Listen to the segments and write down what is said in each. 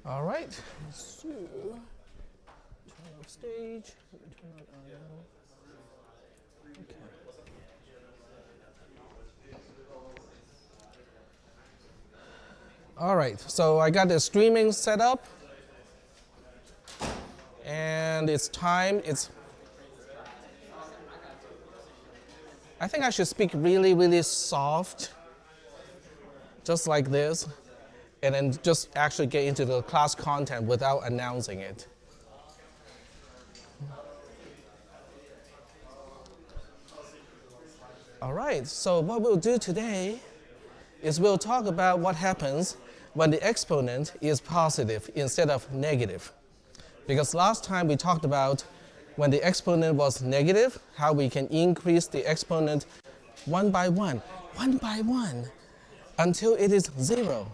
All right, so turn off stage, turn on audio. Okay. All right, so I got the streaming set up, and it's time. I think I should speak really, really soft, just like this, and then just actually get into the class content without announcing it. All right, so what we'll do today is we'll talk about what happens when the exponent is positive instead of negative. Because last time we talked about when the exponent was negative, how we can increase the exponent one by one, until it is 0.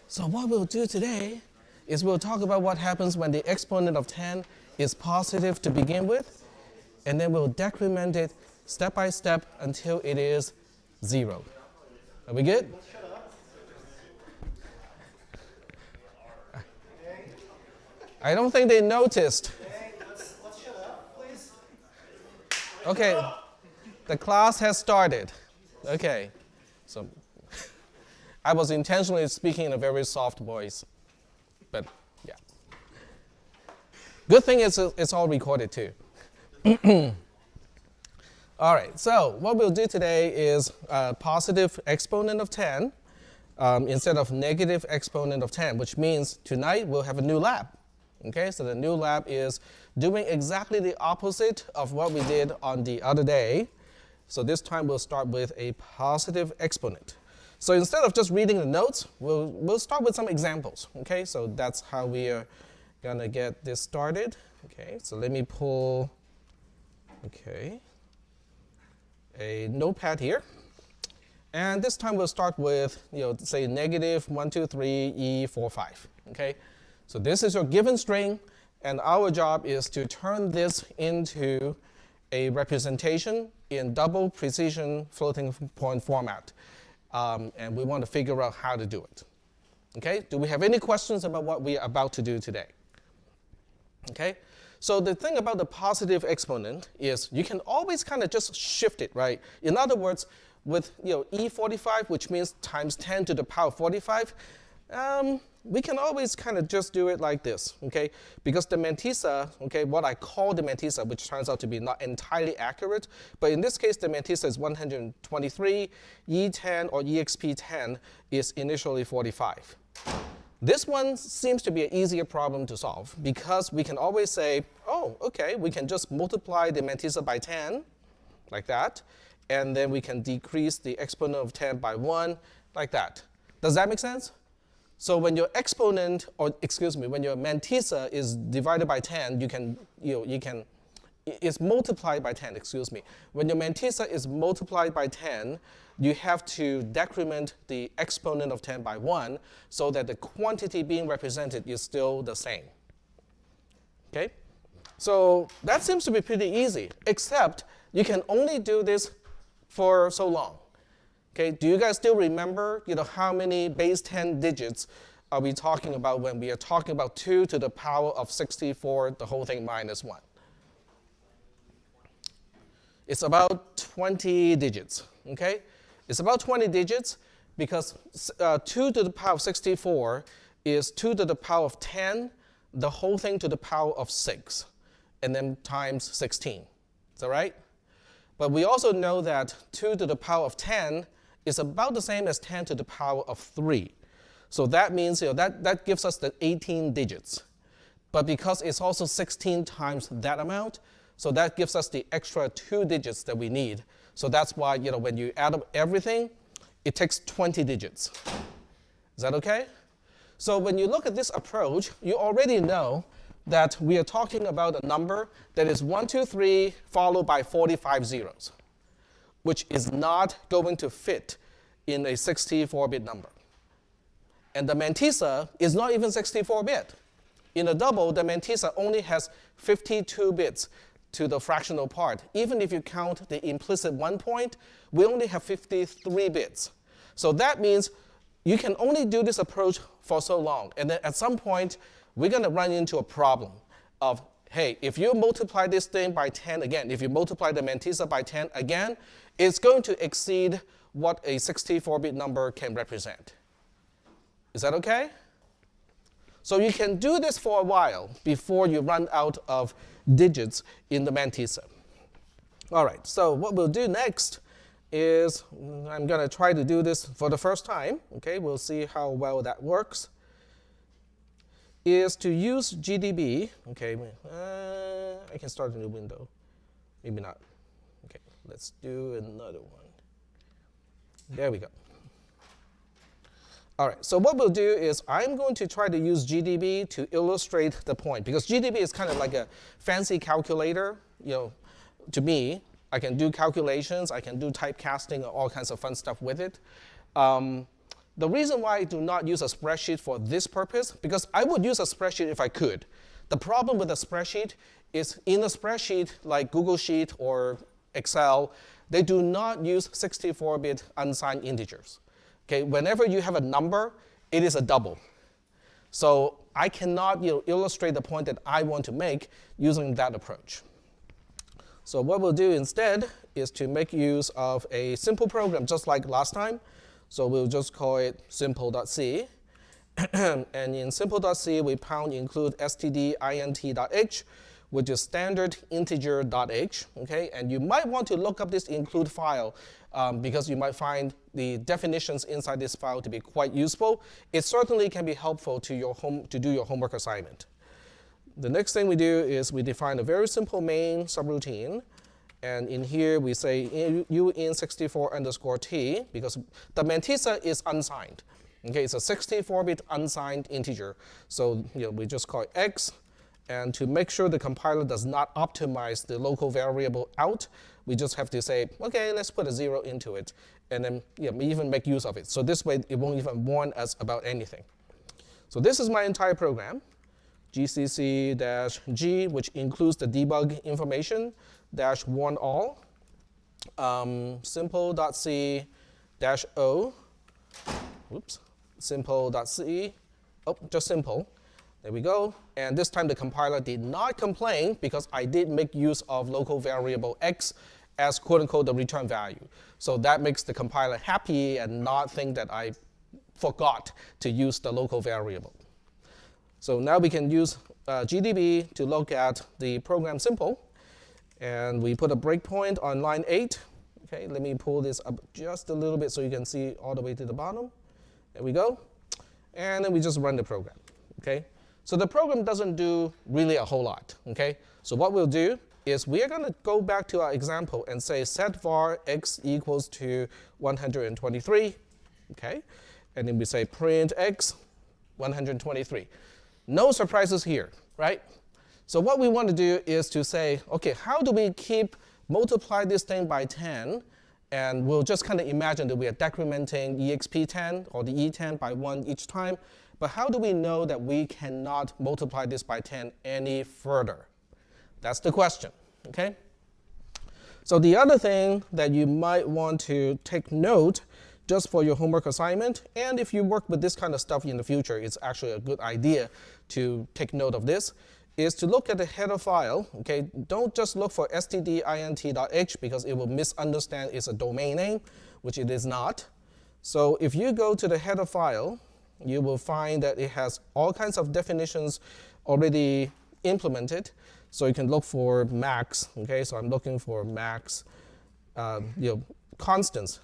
So what we'll do today is we'll talk about what happens when the exponent of 10 is positive to begin with, and then we'll decrement it step by step until it is 0. Are we good? I don't think they noticed. Let's shut up, please. Okay, the class has started. Okay, so I was intentionally speaking in a very soft voice, but yeah. Good thing is it's all recorded too. All right, so what we'll do today is positive exponent of 10 instead of negative exponent of 10, which means tonight we'll have a new lab. Okay, so the new lab is doing exactly the opposite of what we did on the other day. So this time we'll start with a positive exponent. So instead of just reading the notes, we'll start with some examples. Okay, so that's how we are gonna get this started. Okay, so let me pull, a notepad here. And this time we'll start with, say negative 1, 2, 3, E, 4, 5. Okay, so this is your given string, and our job is to turn this into a representation in double precision floating point format. And we want to figure out how to do it. Okay, do we have any questions about what we are about to do today? Okay, so the thing about the positive exponent is you can always kind of just shift it, right? In other words, with E45, which means times 10 to the power 45, we can always kind of just do it like this, okay? Because the mantissa, okay, what I call the mantissa, which turns out to be not entirely accurate, but in this case the mantissa is 123, E10 or EXP10 is initially 45. This one seems to be an easier problem to solve because we can always say, oh, okay, we can just multiply the mantissa by 10, like that, and then we can decrease the exponent of 10 by 1, like that. Does that make sense? So when your exponent, or excuse me, when your mantissa is divided by 10, it's multiplied by 10, excuse me. When your mantissa is multiplied by 10, you have to decrement the exponent of 10 by 1 so that the quantity being represented is still the same. Okay? So that seems to be pretty easy, except you can only do this for so long. Okay, do you guys still remember, how many base 10 digits are we talking about when we are talking about 2 to the power of 64, the whole thing minus 1? It's about 20 digits, okay? It's about 20 digits because 2 to the power of 64 is 2 to the power of 10, the whole thing to the power of 6, and then times 16. Is that right? But we also know that 2 to the power of 10 is about the same as 10 to the power of 3. So that means that gives us the 18 digits. But because it's also 16 times that amount, so that gives us the extra 2 digits that we need. So that's why when you add up everything, it takes 20 digits. Is that okay? So when you look at this approach, you already know that we are talking about a number that is 1, 2, 3 followed by 45 zeros, which is not going to fit in a 64-bit number. And the mantissa is not even 64-bit. In a double, the mantissa only has 52 bits to the fractional part. Even if you count the implicit 1 point, we only have 53 bits. So that means, you can only do this approach for so long. And then at some point, we're going to run into a problem of, hey, if you multiply this thing by 10 again, if you multiply the mantissa by 10 again, it's going to exceed what a 64-bit number can represent. Is that okay? So you can do this for a while before you run out of digits in the mantissa. All right, so what we'll do next is I'm going to try to do this for the first time. Okay, we'll see how well that works. Is to use GDB. Okay, I can start a new window. Maybe not. Okay, let's do another one. There we go. All right, so what we'll do is I'm going to try to use GDB to illustrate the point, because GDB is kind of like a fancy calculator. To me, I can do calculations, I can do typecasting, all kinds of fun stuff with it. The reason why I do not use a spreadsheet for this purpose, because I would use a spreadsheet if I could. The problem with a spreadsheet is in a spreadsheet like Google Sheet or Excel, they do not use 64-bit unsigned integers. Okay, whenever you have a number, it is a double. So I cannot illustrate the point that I want to make using that approach. So what we'll do instead is to make use of a simple program just like last time. So we'll just call it simple.c. And in simple.c, we pound include stdint.h, which is standard integer.h. Okay? And you might want to look up this include file because you might find the definitions inside this file to be quite useful. It certainly can be helpful to do your homework assignment. The next thing we do is we define a very simple main subroutine. And in here, we say uint64_t, because the mantissa is unsigned. Okay, it's a 64-bit unsigned integer. So we just call it x. And to make sure the compiler does not optimize the local variable out, we just have to say, OK, let's put a 0 into it. And then we even make use of it. So this way, it won't even warn us about anything. So this is my entire program. gcc-g, which includes the debug information, -warn all, simple.c-o, oops, simple.c, oh, just simple. There we go. And this time the compiler did not complain because I did make use of local variable x as quote unquote the return value. So that makes the compiler happy and not think that I forgot to use the local variable. So now we can use GDB to look at the program simple. And we put a breakpoint on line 8. Okay, let me pull this up just a little bit so you can see all the way to the bottom. There we go. And then we just run the program. Okay, so the program doesn't do really a whole lot. Okay, so what we'll do is we are going to go back to our example and say set var x equals to 123. Okay, and then we say print x 123. No surprises here, right? So what we want to do is to say, OK, how do we multiply this thing by 10? And we'll just kind of imagine that we are decrementing exp10 or the e10 by 1 each time. But how do we know that we cannot multiply this by 10 any further? That's the question. Okay? So the other thing that you might want to take note just for your homework assignment, and if you work with this kind of stuff in the future, it's actually a good idea to take note of this, is to look at the header file. Okay, don't just look for stdint.h because it will misunderstand it's a domain name, which it is not. So if you go to the header file, you will find that it has all kinds of definitions already implemented. So you can look for max. Okay, so I'm looking for max, constants,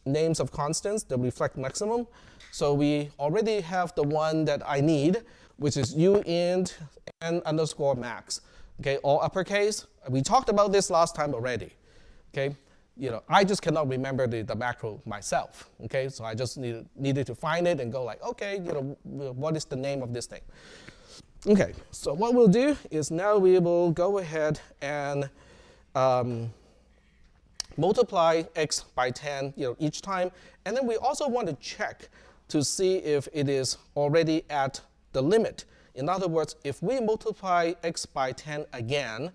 names of constants that reflect maximum. So we already have the one that I need, which is uint n_max. Okay, all uppercase. We talked about this last time already. Okay, I just cannot remember the macro myself. Okay, so I just needed to find it and go like, okay, what is the name of this thing? Okay, so what we'll do is now we will go ahead and multiply x by 10 each time. And then we also want to check to see if it is already at the limit. In other words, if we multiply x by 10 again,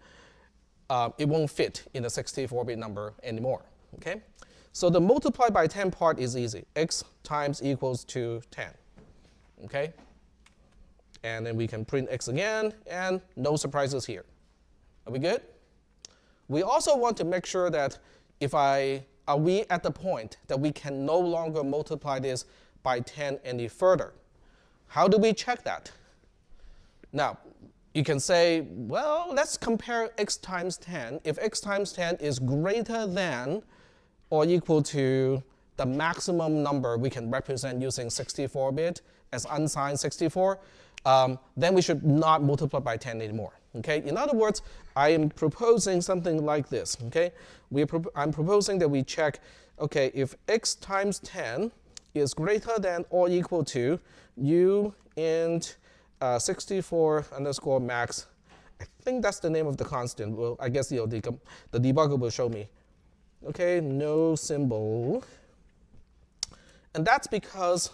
it won't fit in a 64-bit number anymore. Okay? So the multiply by 10 part is easy. X times equals to 10. Okay? And then we can print X again, and no surprises here. Are we good? We also want to make sure that are we at the point that we can no longer multiply this by 10 any further? How do we check that? Now, you can say, well, let's compare x times 10. If x times 10 is greater than or equal to the maximum number we can represent using 64-bit as unsigned 64, then we should not multiply by 10 anymore. Okay? In other words, I am proposing something like this. Okay? I'm proposing that we check, okay, if x times 10 is greater than or equal to u int 64 underscore max. I think that's the name of the constant. Well, I guess the debugger will show me. Okay, no symbol. And that's because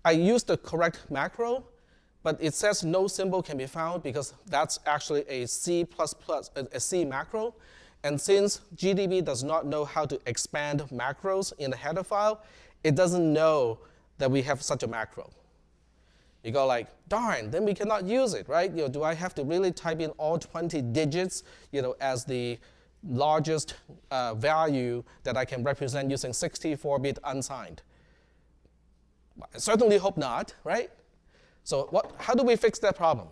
I used the correct macro, but it says no symbol can be found because that's actually a C++, a C macro. And since GDB does not know how to expand macros in the header file, it doesn't know that we have such a macro. You go like, darn, then we cannot use it, right? Do I have to really type in all 20 digits, as the largest value that I can represent using 64-bit unsigned? I certainly hope not, right? So how do we fix that problem?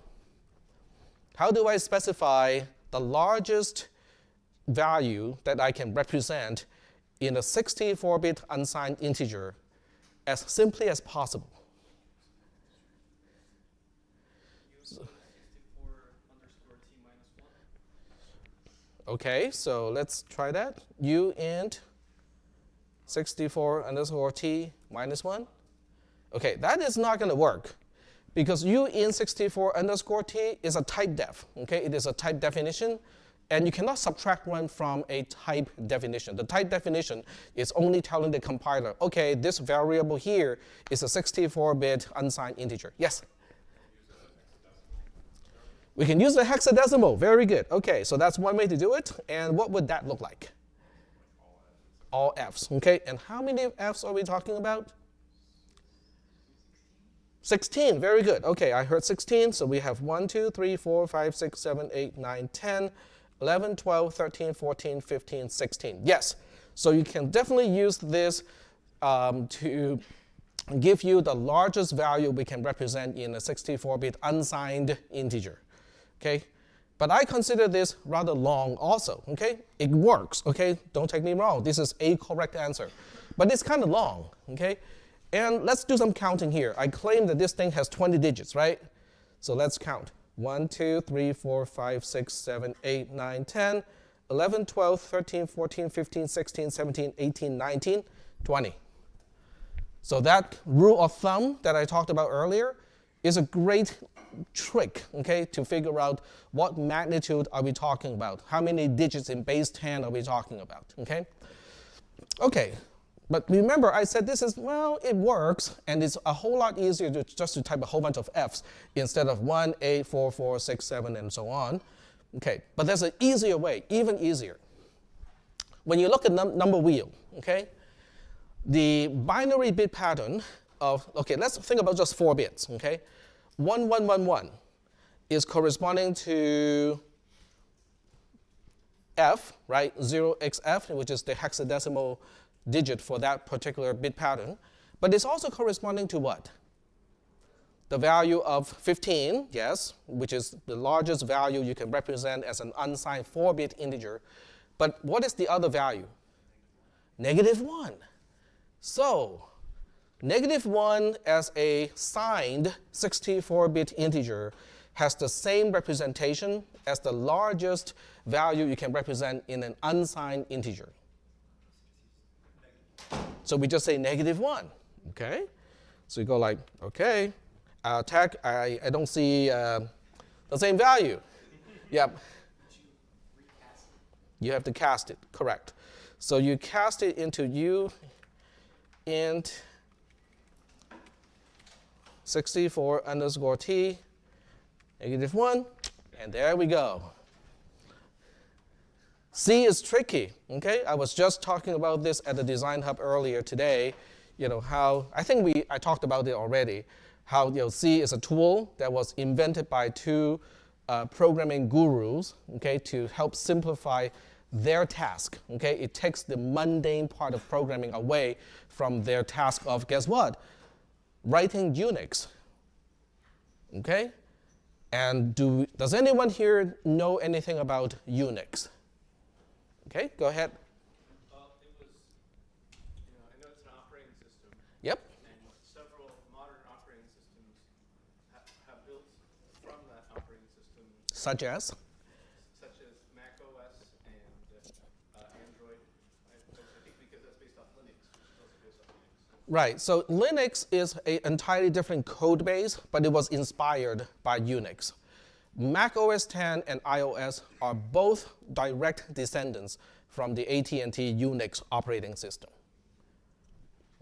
How do I specify the largest value that I can represent in a 64-bit unsigned integer as simply as possible? Okay, so let's try that. U int 64 underscore t minus 1. Okay, that is not going to work because u int 64 underscore t is a type def. Okay, it is a type definition, and you cannot subtract one from a type definition. The type definition is only telling the compiler, okay, this variable here is a 64-bit unsigned integer. Yes? We can use the hexadecimal. Very good. Okay, so that's one way to do it. And what would that look like? All Fs. Okay, and how many Fs are we talking about? 16. Very good. Okay, I heard 16. So we have 1, 2, 3, 4, 5, 6, 7, 8, 9, 10, 11, 12, 13, 14, 15, 16. Yes. So you can definitely use this to give you the largest value we can represent in a 64-bit unsigned integer. Okay, but I consider this rather long also. Okay, it works. Okay, don't take me wrong. This is a correct answer, but it's kind of long. Okay, and let's do some counting here. I claim that this thing has 20 digits, right? So let's count. 1, 2, 3, 4, 5, 6, 7, 8, 9, 10, 11, 12, 13, 14, 15, 16, 17, 18, 19, 20. So that rule of thumb that I talked about earlier is a great trick, okay, to figure out what magnitude are we talking about. How many digits in base 10 are we talking about, okay? Okay, but remember I said this is, well, it works, and it's a whole lot easier just to type a whole bunch of Fs instead of 1, 8, 4, 4, 6, 7, and so on. Okay, but there's an easier way, even easier. When you look at number wheel, okay, the binary bit pattern of, okay, let's think about just 4 bits, okay? 1, 1, 1, 1 is corresponding to F, right? 0xF, which is the hexadecimal digit for that particular bit pattern. But it's also corresponding to what? The value of 15, yes, which is the largest value you can represent as an unsigned 4-bit integer. But what is the other value? -1. So, -1 as a signed 64-bit integer has the same representation as the largest value you can represent in an unsigned integer. So we just say -1, okay? So you go like, okay, tag, I don't see the same value. Yep. You have to cast it, correct. So you cast it into u int 64 underscore t, -1, and there we go. C is tricky, okay? I was just talking about this at the Design Hub earlier today, how, I think I talked about it already, how C is a tool that was invented by two programming gurus, okay, to help simplify their task, okay? It takes the mundane part of programming away from their task of, guess what? Writing Unix, okay? And does anyone here know anything about Unix? Okay, go ahead. It was, I know it's an operating system. Yep. And several modern operating systems have built from that operating system. Such as? Such as Mac OS and Android. I think because that's based off Linux, which is also based off Linux. Right, so Linux is an entirely different code base, but it was inspired by Unix. Mac OS X and iOS are both direct descendants from the AT&T Unix operating system.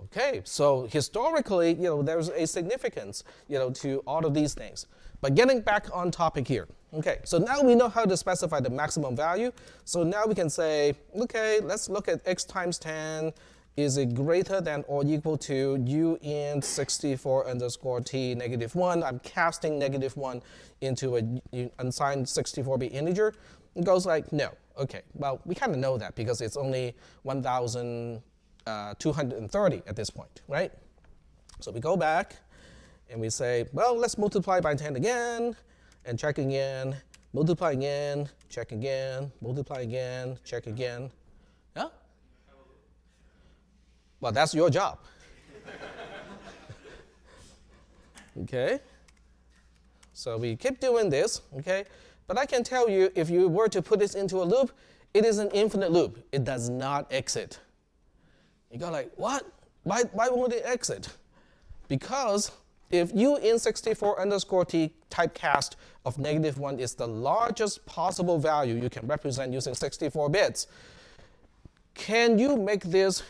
Okay, so historically, there's a significance, to all of these things. But getting back on topic here. Okay, so now we know how to specify the maximum value. So now we can say, okay, let's look at x times 10. Is it greater than or equal to uint 64 underscore t negative 1? I'm casting negative 1 into an unsigned 64-bit integer. It goes like, no. Okay, well, we kind of know that because it's only 1,230 at this point, right? So we go back and we say, well, let's multiply by 10 again and check again, multiply again, check again, multiply again, check again. Yeah? Well, that's your job. Okay? So we keep doing this, okay? But I can tell you, if you were to put this into a loop, it is an infinite loop. It does not exit. You go like, what? Why won't it exit? Because if uint64 underscore t typecast of negative 1 is the largest possible value you can represent using 64 bits, can you make this,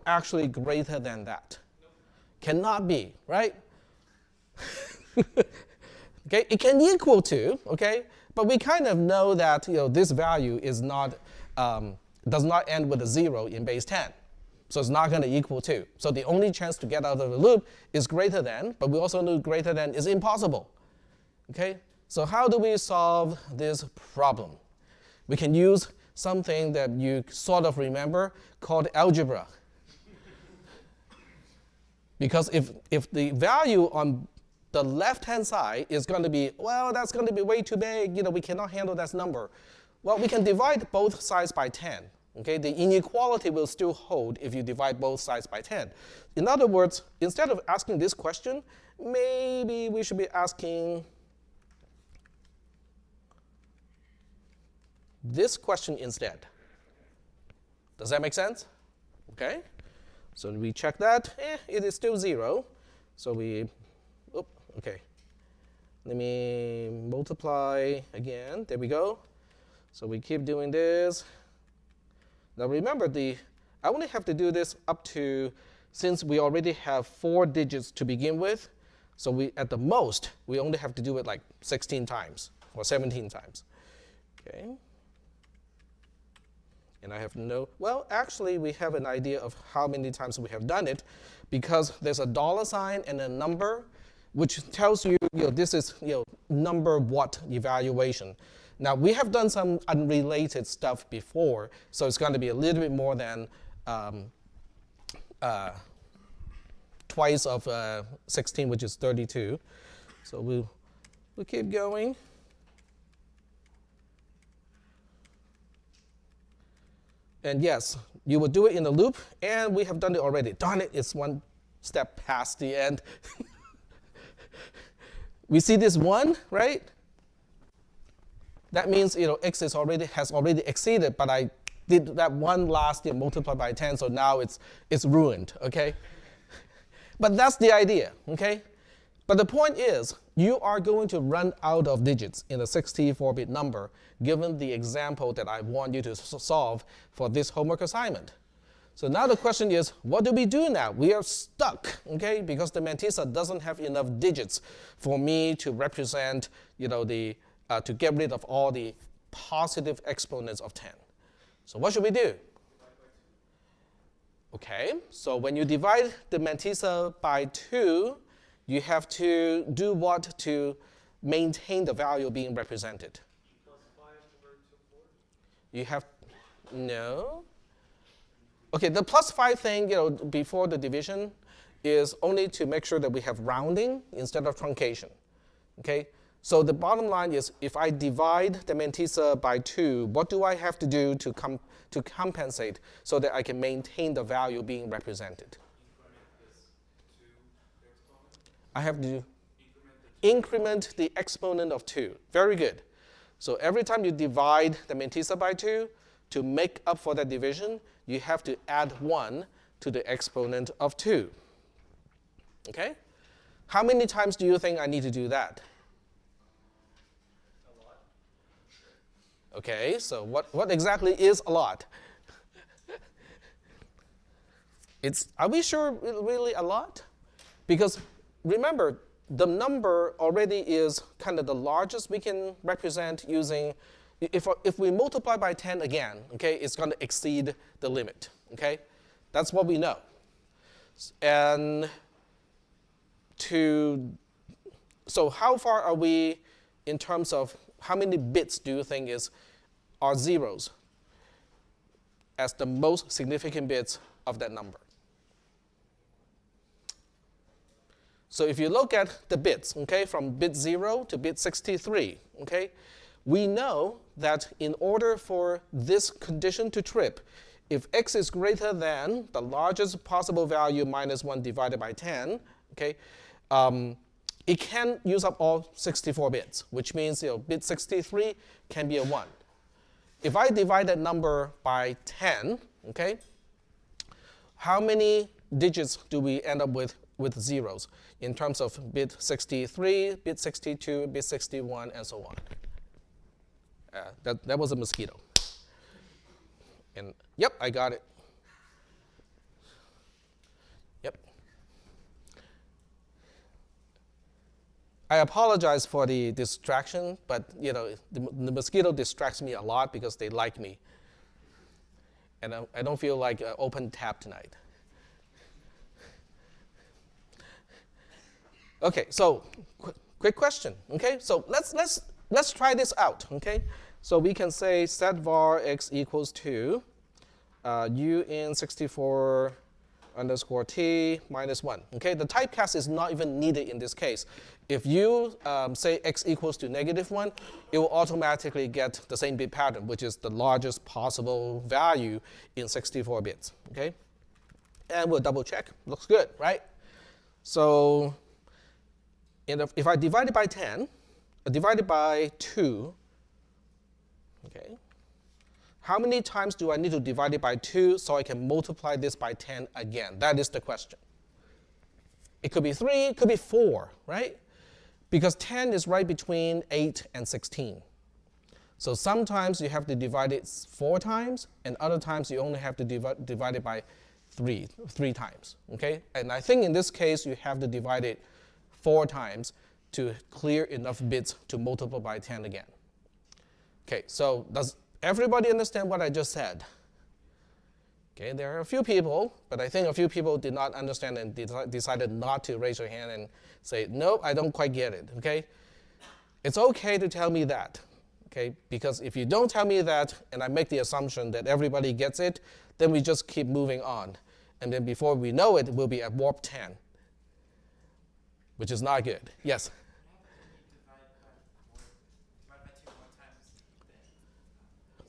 actually greater than that? Nope. Cannot be, right? Okay, it can equal to, okay, but we kind of know that this value is not does not end with a 0 in base 10, so it's not going to equal to. So the only chance to get out of the loop is greater than, but we also know greater than is impossible. Okay, so how do we solve this problem? We can use something that you sort of remember called algebra. Because if the value on the left-hand side is going to be, well, that's going to be way too big, we cannot handle that number. Well, we can divide both sides by 10. Okay, the inequality will still hold if you divide both sides by 10. In other words, instead of asking this question, maybe we should be asking this question instead. Does that make sense? Okay, so we check that. It is still 0. So okay. Let me multiply again. There we go. So we keep doing this. Now remember, I only have to do this up to, since we already have 4 digits to begin with, so at the most, we only have to do it like 16 times or 17 times. Okay. And I have well, actually, we have an idea of how many times we have done it because there's a $ and a number, which tells you, this is, number what evaluation. Now, we have done some unrelated stuff before, so it's going to be a little bit more than twice of 16, which is 32. So we'll keep going. And yes, you will do it in a loop, and we have done it already. Darn it, it's one step past the end. We see this 1, right? That means x has already exceeded, but I did that one last multiplied by 10, so now it's ruined, okay? But that's the idea, okay? But the point is, you are going to run out of digits in a 64-bit number, given the example that I want you to solve for this homework assignment. So now the question is, what do we do now? We are stuck, okay? Because the mantissa doesn't have enough digits for me to represent, to get rid of all the positive exponents of 10. So what should we do? Okay, so when you divide the mantissa by 2, you have to do what to maintain the value being represented? +5 over 2 4. You have, no. Okay, the +5 thing, before the division is only to make sure that we have rounding instead of truncation. Okay, so the bottom line is if I divide the mantissa by 2, what do I have to do to compensate so that I can maintain the value being represented? I have to increment the exponent of 2. Very good. So every time you divide the mantissa by 2, to make up for that division, you have to add 1 to the exponent of 2. Okay? How many times do you think I need to do that? A lot. Okay, so what exactly is a lot? Are we sure really a lot? Because remember, the number already is kind of the largest we can represent using, if we multiply by 10 again, okay, it's going to exceed the limit, okay? That's what we know. And so how far are we in terms of how many bits do you think are zeros as the most significant bits of that number? So if you look at the bits, okay, from bit 0 to bit 63, okay, we know that in order for this condition to trip, if x is greater than the largest possible value minus 1 divided by 10, okay, it can use up all 64 bits, which means bit 63 can be a 1. If I divide that number by 10, okay, how many digits do we end up with zeros in terms of bit 63, bit 62, bit 61, and so on? That was a mosquito. And yep, I got it. Yep. I apologize for the distraction, but the mosquito distracts me a lot because they like me. And I don't feel like an open tap tonight. Okay, so quick question. Okay, so let's try this out. Okay, so we can say set var x equals to u in 64 underscore t minus 1. Okay, the typecast is not even needed in this case. If you say x equals to -1, it will automatically get the same bit pattern, which is the largest possible value in 64 bits. Okay, and we'll double check. Looks good, right? So if I divide it by 10, divide it by 2, okay, how many times do I need to divide it by 2 so I can multiply this by 10 again? That is the question. It could be 3, it could be 4, right? Because 10 is right between 8 and 16. So sometimes you have to divide it 4 times, and other times you only have to divide it by 3 times, okay? And I think in this case you have to divide it 4 times to clear enough bits to multiply by 10 again. Okay, so does everybody understand what I just said? Okay, there are a few people, but I think a few people did not understand and decided not to raise their hand and say, nope, I don't quite get it, okay? It's okay to tell me that, okay? Because if you don't tell me that and I make the assumption that everybody gets it, then we just keep moving on. And then before we know it, we'll be at warp 10. Which is not good. Yes? Divide by 2 more times, then it's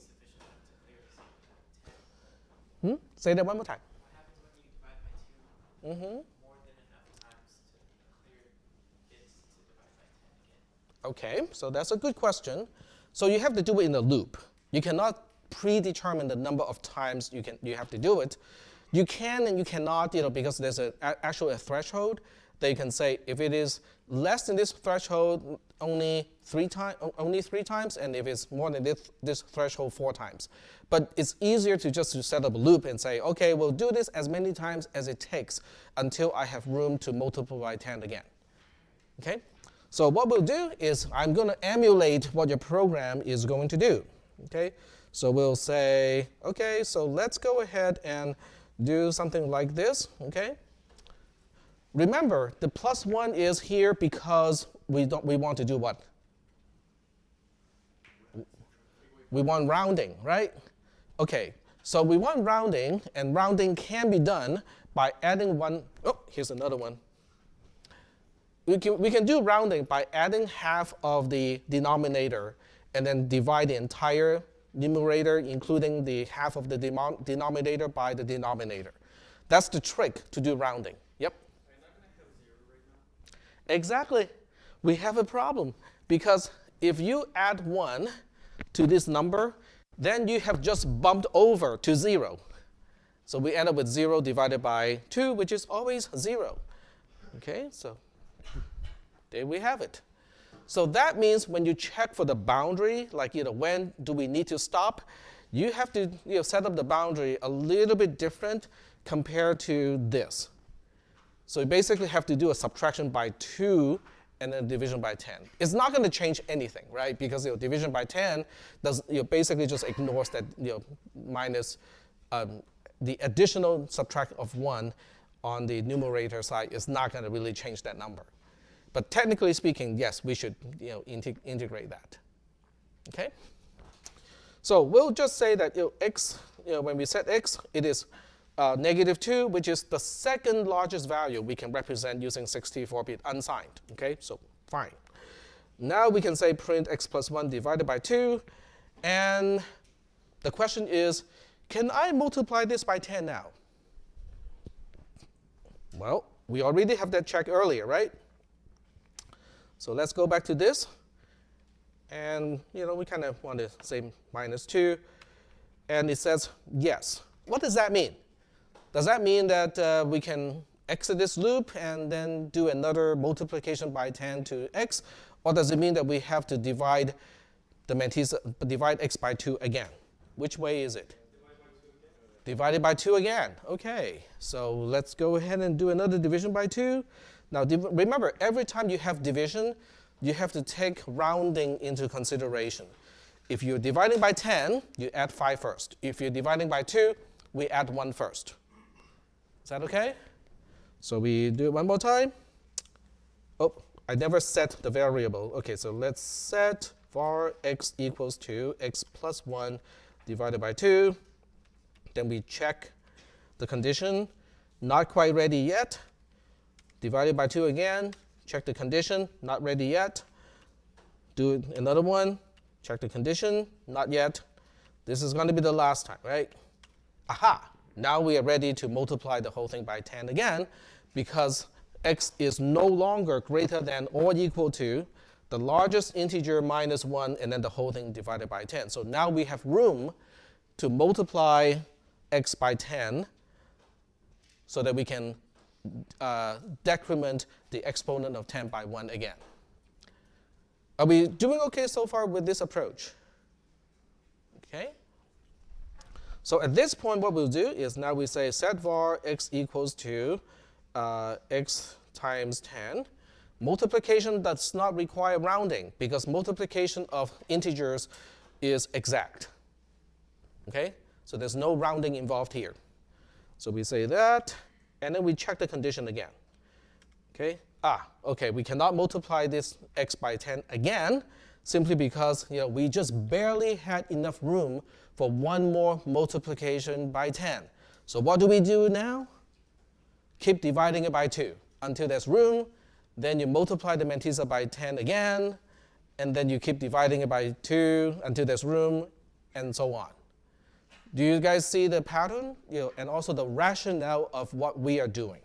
sufficient to clear the 10. Say that one more time. What happens when you divide by 2 more than enough times to clear bits to divide by 10 again? Okay, so that's a good question. So you have to do it in a loop. You cannot predetermine the number of times you have to do it. You can and you cannot, because there's actually a threshold. They can say if it is less than this threshold, only 3 times, and if it's more than this threshold, 4 times. But it's easier to set up a loop and say, okay, we'll do this as many times as it takes until I have room to multiply by 10 again. Okay? So what we'll do is I'm going to emulate what your program is going to do. Okay? So we'll say, okay, so let's go ahead and do something like this, okay? Remember, the plus 1 is here because we want to do what? We want rounding, right? Okay, so we want rounding, and rounding can be done by adding one. Oh, here's another one. We can do rounding by adding half of the denominator and then divide the entire numerator, including the half of the denominator, by the denominator. That's the trick to do rounding. Yep. Are you not going to have 0 right now? Exactly. We have a problem because if you add 1 to this number, then you have just bumped over to 0. So we end up with 0 divided by 2, which is always 0. Okay, so there we have it. So that means when you check for the boundary, like when do we need to stop, you have to set up the boundary a little bit different compared to this. So you basically have to do a subtraction by 2 and then division by 10. It's not going to change anything, right? Because division by 10 does basically just ignores that minus the additional subtract of 1 on the numerator side is not going to really change that number. But technically speaking, yes, we should integrate that. Okay. So we'll just say that x, when we set x, it is -2, which is the second largest value we can represent using 64-bit unsigned. Okay, so fine. Now we can say print x plus 1 divided by 2, and the question is, can I multiply this by 10 now? Well, we already have that check earlier, right? So let's go back to this, and we kind of want to say -2, and it says yes. What does that mean? Does that mean that we can exit this loop and then do another multiplication by 10 to x? Or does it mean that we have to divide x by 2 again? Which way is it? Divided by 2 again. Okay, so let's go ahead and do another division by 2. Now remember, every time you have division, you have to take rounding into consideration. If you're dividing by 10, you add 5 first. If you're dividing by 2, we add 1 first. Is that okay? So we do it one more time. Oh, I never set the variable. Okay, so let's set var x equals to x plus 1 divided by 2. Then we check the condition. Not quite ready yet. Divided by 2 again. Check the condition. Not ready yet. Do another one. Check the condition. Not yet. This is going to be the last time, right? Aha! Now we are ready to multiply the whole thing by 10 again, because x is no longer greater than or equal to the largest integer minus 1, and then the whole thing divided by 10. So now we have room to multiply x by 10 so that we can decrement the exponent of 10 by 1 again. Are we doing okay so far with this approach? Okay. So at this point, what we'll do is now we say set var x equals to x times 10. Multiplication does not require rounding because multiplication of integers is exact. Okay? So there's no rounding involved here. So we say that, and then we check the condition again. Okay? Okay, we cannot multiply this x by 10 again, simply because we just barely had enough room for one more multiplication by 10. So what do we do now? Keep dividing it by 2 until there's room. Then you multiply the mantissa by 10 again, and then you keep dividing it by 2 until there's room, and so on. Do you guys see the pattern? And also the rationale of what we are doing.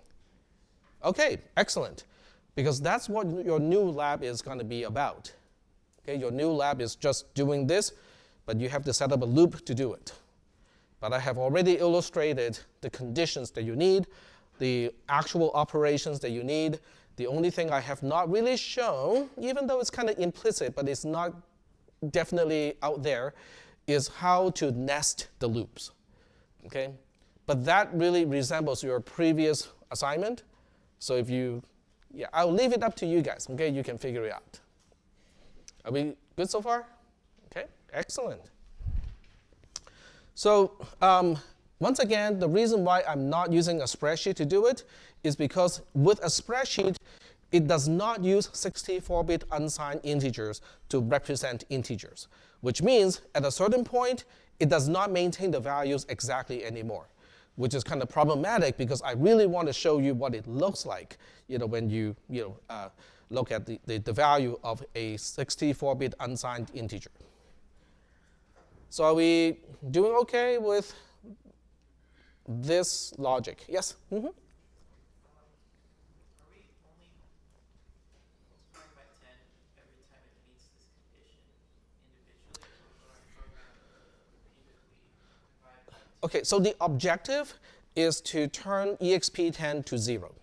Okay, excellent. Because that's what your new lab is going to be about. Okay, your new lab is just doing this, but you have to set up a loop to do it. But I have already illustrated the conditions that you need, the actual operations that you need. The only thing I have not really shown, even though it's kind of implicit, but it's not definitely out there, is how to nest the loops. Okay? But that really resembles your previous assignment. So if I'll leave it up to you guys. Okay, you can figure it out. Are we good so far? Okay, excellent. So once again, the reason why I'm not using a spreadsheet to do it is because with a spreadsheet, it does not use 64-bit unsigned integers to represent integers, which means at a certain point, it does not maintain the values exactly anymore, which is kind of problematic because I really want to show you what it looks like, when you look at the value of a 64-bit unsigned integer. So are we doing okay with this logic? Yes? Mm-hmm. Are we only multiplying by 10 every time it meets this condition individually, or our program repeatedly divide by 2? Okay, so the objective is to turn exp10 to 0.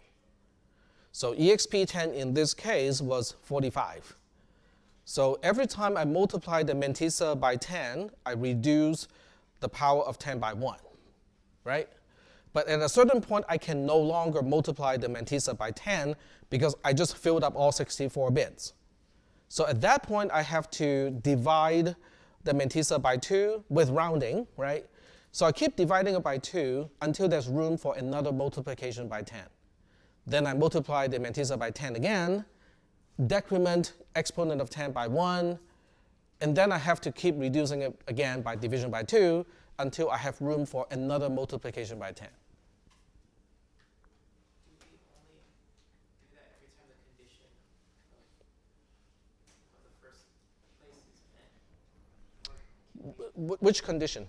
So exp10 in this case was 45. So every time I multiply the mantissa by 10, I reduce the power of 10 by 1, right? But at a certain point, I can no longer multiply the mantissa by 10 because I just filled up all 64 bits. So at that point, I have to divide the mantissa by 2 with rounding, right? So I keep dividing it by 2 until there's room for another multiplication by 10. Then I multiply the mantissa by 10 again, decrement exponent of 10 by 1, and then I have to keep reducing it again by division by 2 until I have room for another multiplication by 10. Do we only do that every time the condition of the first place is met? Which condition?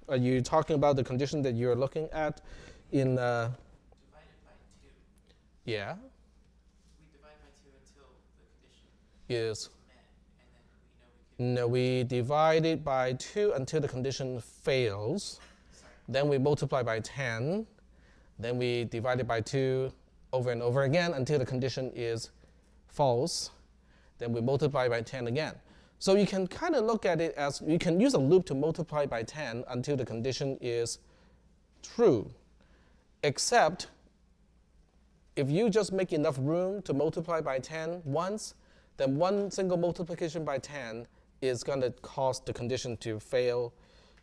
Are you talking about the condition that you're looking at in, Divided by 2. yeah, We divide by 2 until the condition yes. is met, and then we know we can. No, we divide it by 2 until the condition fails. Sorry. Then we multiply by 10. Then we divide it by 2 over and over again until the condition is false. Then we multiply by 10 again. So you can kind of look at it as, you can use a loop to multiply by 10 until the condition is true. Except if you just make enough room to multiply by 10 once, then one single multiplication by 10 is going to cause the condition to fail,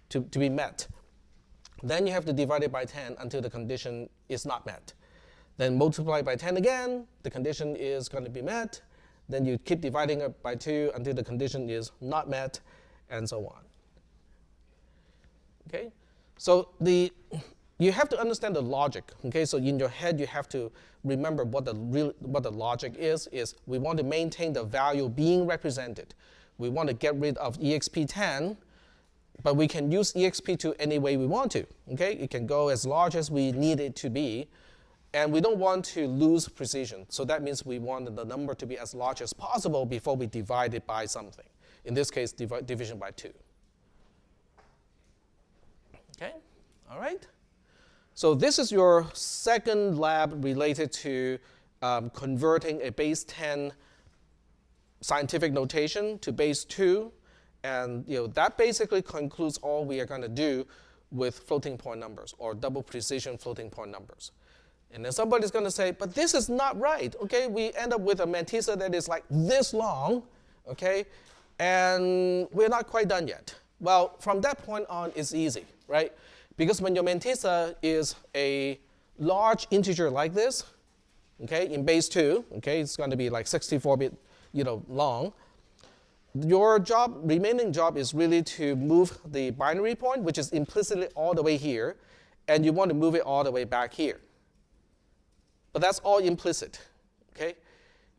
to be met. Then you have to divide it by 10 until the condition is not met. Then multiply by 10 again, the condition is going to be met. Then you keep dividing it by 2 until the condition is not met, and so on. Okay? So you have to understand the logic. Okay? So in your head, you have to remember what the logic is we want to maintain the value being represented. We want to get rid of exp10, but we can use exp2 any way we want to. Okay? It can go as large as we need it to be. And we don't want to lose precision. So that means we want the number to be as large as possible before we divide it by something. In this case, division by 2. Okay? All right? So this is your second lab related to converting a base 10 scientific notation to base 2. And that basically concludes all we are going to do with floating point numbers or double precision floating point numbers. And then somebody's going to say, but this is not right, okay? We end up with a mantissa that is like this long, okay? And we're not quite done yet. Well, from that point on, it's easy, right? Because when your mantissa is a large integer like this, okay, in base 2, okay, it's going to be like 64-bit, long. Your remaining job is really to move the binary point, which is implicitly all the way here, and you want to move it all the way back here. But that's all implicit, okay?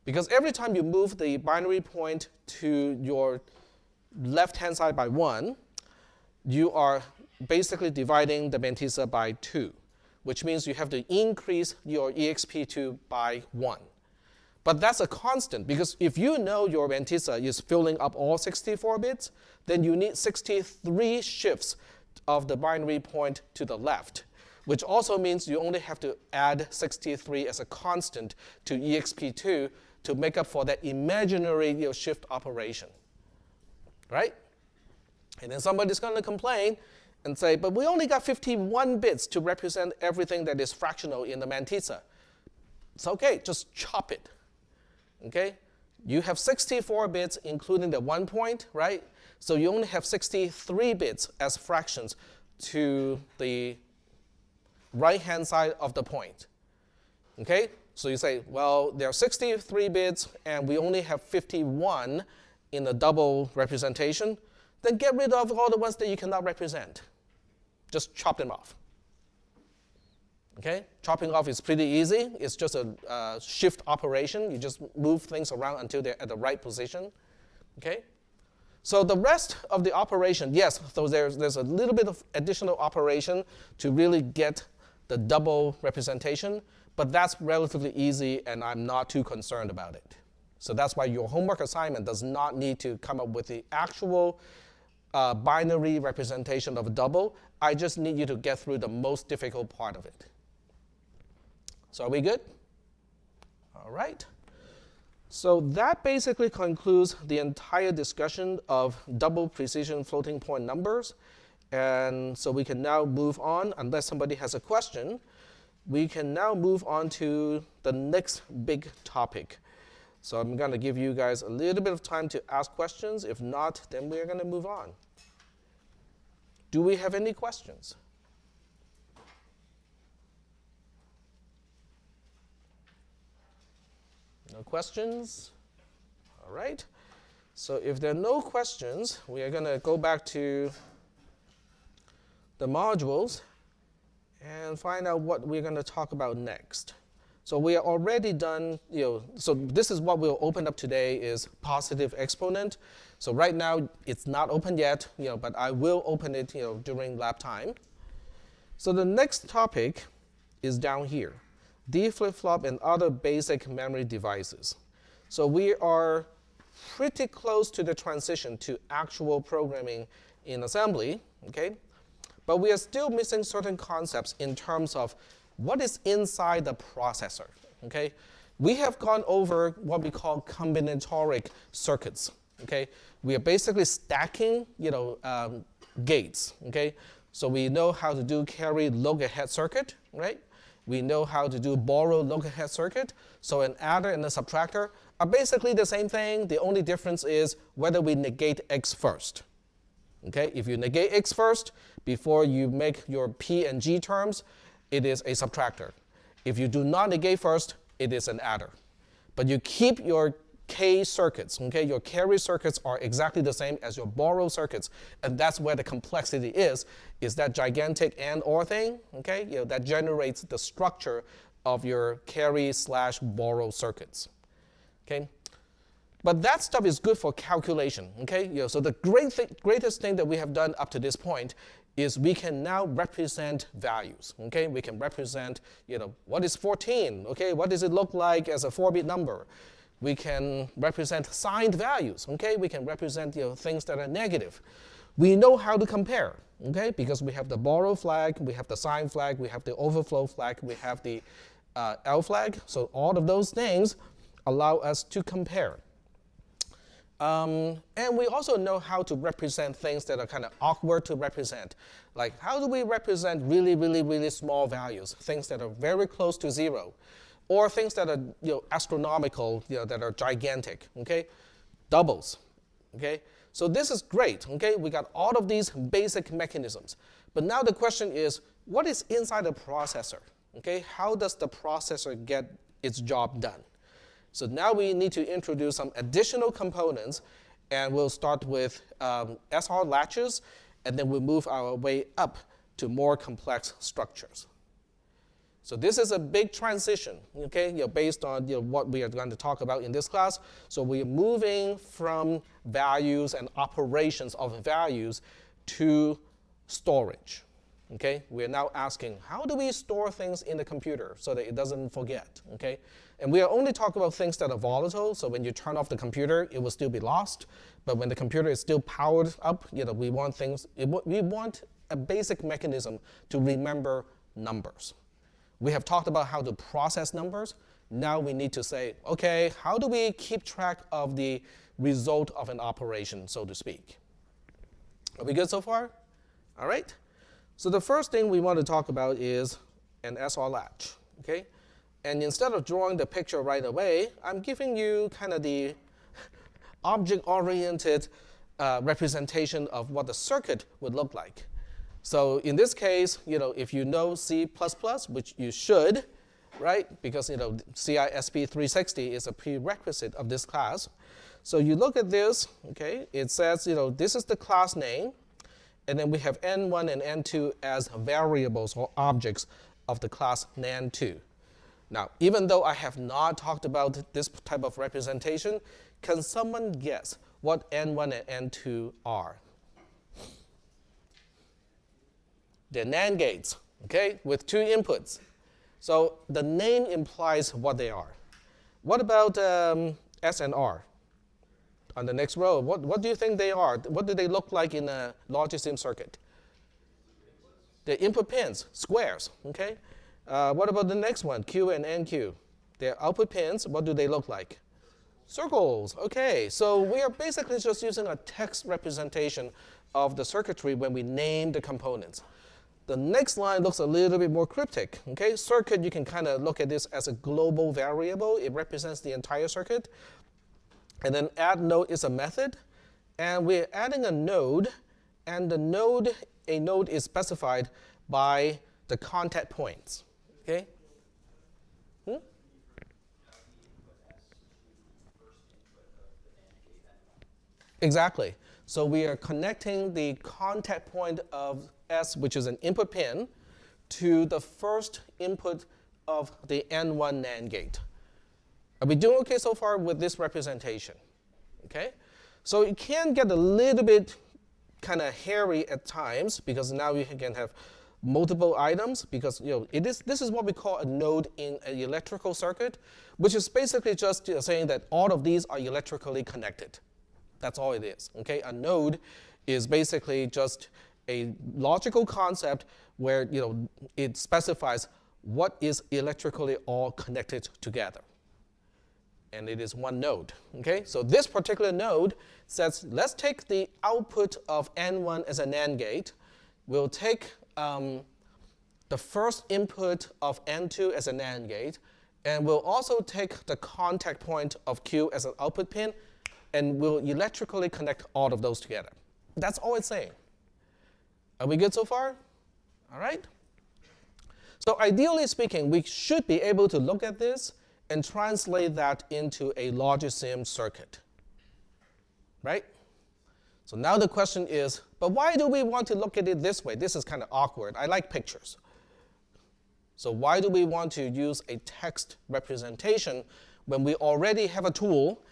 Because every time you move the binary point to your left-hand side by 1, you are basically dividing the mantissa by 2, which means you have to increase your exp2 by 1. But that's a constant, because if you know your mantissa is filling up all 64 bits, then you need 63 shifts of the binary point to the left, which also means you only have to add 63 as a constant to exp2 to make up for that imaginary shift operation, right? And then somebody's going to complain and say, but we only got 51 bits to represent everything that is fractional in the mantissa. It's okay, just chop it, okay? You have 64 bits, including the 1 point, right? So you only have 63 bits as fractions to the right-hand side of the point. Okay? So you say, well, there are 63 bits, and we only have 51 in the double representation. Then get rid of all the ones that you cannot represent. Just chop them off. Okay? Chopping off is pretty easy. It's just a shift operation. You just move things around until they're at the right position. Okay? So the rest of the operation, yes, so there's a little bit of additional operation to really get the double representation, but that's relatively easy, and I'm not too concerned about it. So that's why your homework assignment does not need to come up with the actual binary representation of a double. I just need you to get through the most difficult part of it. So are we good? All right. So that basically concludes the entire discussion of double precision floating point numbers. And so we can now move on, unless somebody has a question, we can now move on to the next big topic. So I'm going to give you guys a little bit of time to ask questions. If not, then we're going to move on. Do we have any questions? No questions? All right. So if there are no questions, we are going to go back to the modules and find out what we're going to talk about next. So we are already done, so this is what we'll open up today is positive exponent. So right now it's not open yet, but I will open it, during lab time. So the next topic is down here, D flip-flop and other basic memory devices. So we are pretty close to the transition to actual programming in assembly, okay? But we are still missing certain concepts in terms of what is inside the processor, okay? We have gone over what we call combinatoric circuits, okay? We are basically stacking, gates, okay? So we know how to do carry look-ahead circuit, right? We know how to do borrow look-ahead circuit. So an adder and a subtractor are basically the same thing. The only difference is whether we negate x first. Okay? If you negate x first before you make your p and g terms, it is a subtractor. If you do not negate first, it is an adder. But you keep your K circuits, okay? Your carry circuits are exactly the same as your borrow circuits, and that's where the complexity is that gigantic and or thing, okay? That generates the structure of your carry/borrow circuits, okay? But that stuff is good for calculation, okay? So the greatest thing that we have done up to this point is we can now represent values, okay? We can represent, what is 14, okay? What does it look like as a 4-bit number? We can represent signed values, okay? We can represent things that are negative. We know how to compare, okay? Because we have the borrow flag, we have the sign flag, we have the overflow flag, we have the L flag. So all of those things allow us to compare. And we also know how to represent things that are kind of awkward to represent. Like how do we represent really, really, really small values, things that are very close to 0? Or things that are astronomical, that are gigantic, okay? Doubles, okay? So this is great, okay? We got all of these basic mechanisms. But now the question is, what is inside the processor, okay? How does the processor get its job done? So now we need to introduce some additional components, and we'll start with SR latches, and then we'll move our way up to more complex structures. So this is a big transition, okay, based on what we are going to talk about in this class. So we're moving from values and operations of values to storage, okay? We're now asking, how do we store things in the computer so that it doesn't forget, okay? And we are only talking about things that are volatile, so when you turn off the computer, it will still be lost. But when the computer is still powered up, we want a basic mechanism to remember numbers. We have talked about how to process numbers. Now we need to say, okay, how do we keep track of the result of an operation, so to speak? Are we good so far? All right. So the first thing we want to talk about is an SR latch, okay? And instead of drawing the picture right away, I'm giving you kind of the object-oriented representation of what the circuit would look like. So in this case, if you know C++, which you should, right? Because cisp310 is a prerequisite of this class. So you look at this, okay? It says, this is the class name, and then we have n1 and n2 as variables or objects of the class nan2. Now, even though I have not talked about this type of representation, can someone guess what n1 and n2 are? They're NAND gates, okay, with 2 inputs. So the name implies what they are. What about S and R? On the next row, what do you think they are? What do they look like in a logic sim circuit? They're input pins, squares, okay? What about the next one, Q and NQ? They're output pins. What do they look like? Circles, okay. So we are basically just using a text representation of the circuitry when we name the components. The next line looks a little bit more cryptic, okay? Circuit, you can kind of look at this as a global variable. It represents the entire circuit. And then add node is a method. And we're adding a node, and a node is specified by the contact points, okay? Exactly. So we are connecting the contact point of S, which is an input pin, to the first input of the N1 NAND gate. Are we doing okay so far with this representation? Okay? So it can get a little bit kind of hairy at times, because now you can have multiple items, because this is what we call a node in an electrical circuit, which is basically just saying that all of these are electrically connected. That's all it is. Okay? A node is basically just a logical concept where it specifies what is electrically all connected together. And it is one node. Okay? So this particular node says, let's take the output of N1 as a NAND gate. We'll take the first input of N2 as a NAND gate, and we'll also take the contact point of Q as an output pin, and we'll electrically connect all of those together. That's all it's saying. Are we good so far? All right? So ideally speaking, we should be able to look at this and translate that into a logic sim circuit. Right? So now the question is, but why do we want to look at it this way? This is kind of awkward. I like pictures. So why do we want to use a text representation when we already have a tool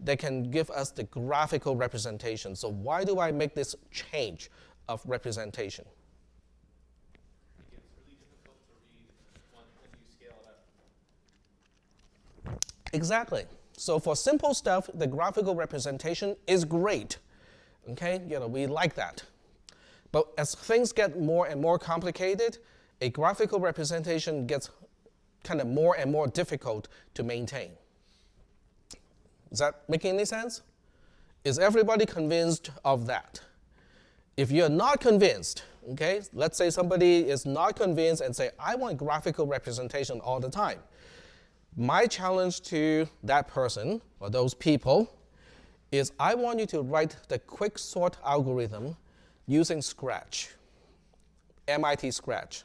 that can give us the graphical representation? So why do I make this change of representation? It's really difficult to read when you scale it up. Exactly. So for simple stuff, the graphical representation is great. Okay, we like that. But as things get more and more complicated, a graphical representation gets kind of more and more difficult to maintain. Is that making any sense? Is everybody convinced of that? If you're not convinced, okay, let's say somebody is not convinced and say, I want graphical representation all the time. My challenge to that person or those people is I want you to write the quick sort algorithm using Scratch, MIT Scratch.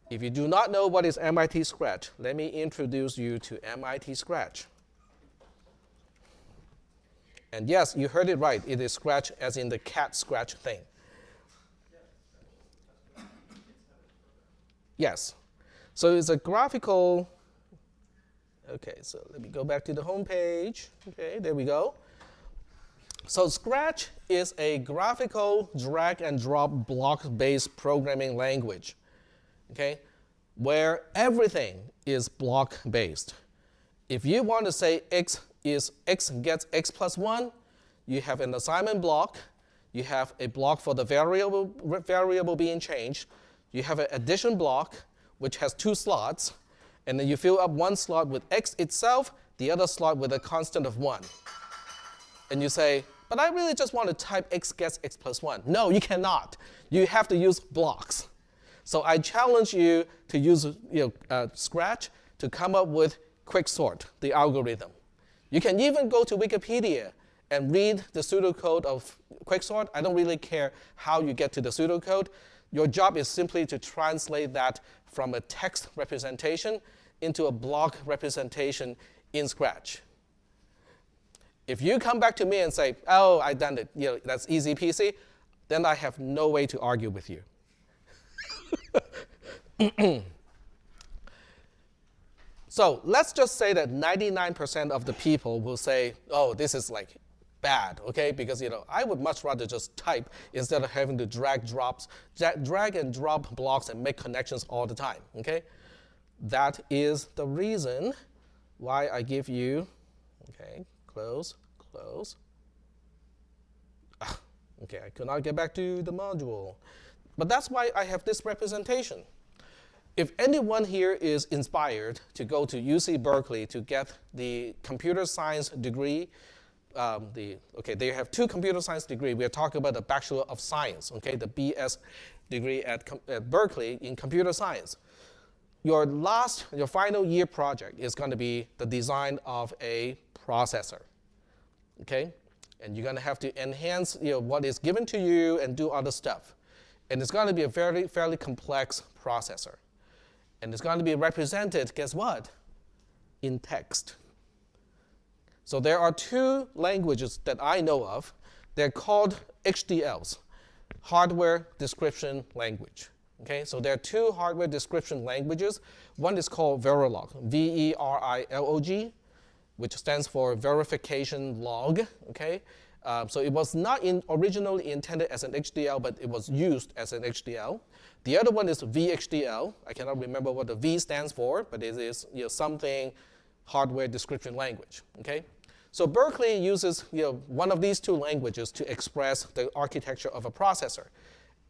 If you do not know what is MIT Scratch, let me introduce you to MIT Scratch. And yes, you heard it right. It is Scratch as in the cat scratch thing. Yes. So it's a graphical. Okay, so let me go back to the home page. Okay, there we go. So Scratch is a graphical drag and drop block-based programming language, okay, where everything is block-based. If you want to say x gets x plus 1, you have an assignment block, you have a block for the variable being changed, you have an addition block which has 2 slots, and then you fill up one slot with x itself, the other slot with a constant of 1. And you say, but I really just want to type x gets x plus 1. No, you cannot. You have to use blocks. So I challenge you to use Scratch to come up with quicksort, the algorithm. You can even go to Wikipedia and read the pseudocode of quicksort. I don't really care how you get to the pseudocode. Your job is simply to translate that from a text representation into a block representation in Scratch. If you come back to me and say, oh, I done it, that's easy peasy, then I have no way to argue with you. So let's just say that 99% of the people will say, oh, this is like bad, okay? Because I would much rather just type instead of having to drag and drop blocks and make connections all the time, okay? That is the reason why I give you, okay, close. Okay, I could not get back to the module. But that's why I have this representation. If anyone here is inspired to go to UC Berkeley to get the computer science degree, they have 2 computer science degrees. We are talking about the Bachelor of Science, okay, the BS degree at Berkeley in computer science. Your final year project is going to be the design of a processor, okay? And you're going to have to enhance what is given to you and do other stuff. And it's going to be a fairly complex processor. And it's going to be represented, guess what? In text. So there are 2 languages that I know of. They're called HDLs, Hardware Description Language. Okay, so there are 2 hardware description languages. One is called Verilog, Verilog, which stands for verification log. Okay, so it was not originally intended as an HDL, but it was used as an HDL. The other one is VHDL. I cannot remember what the V stands for, but it is something hardware description language. Okay, so Berkeley uses one of these 2 languages to express the architecture of a processor.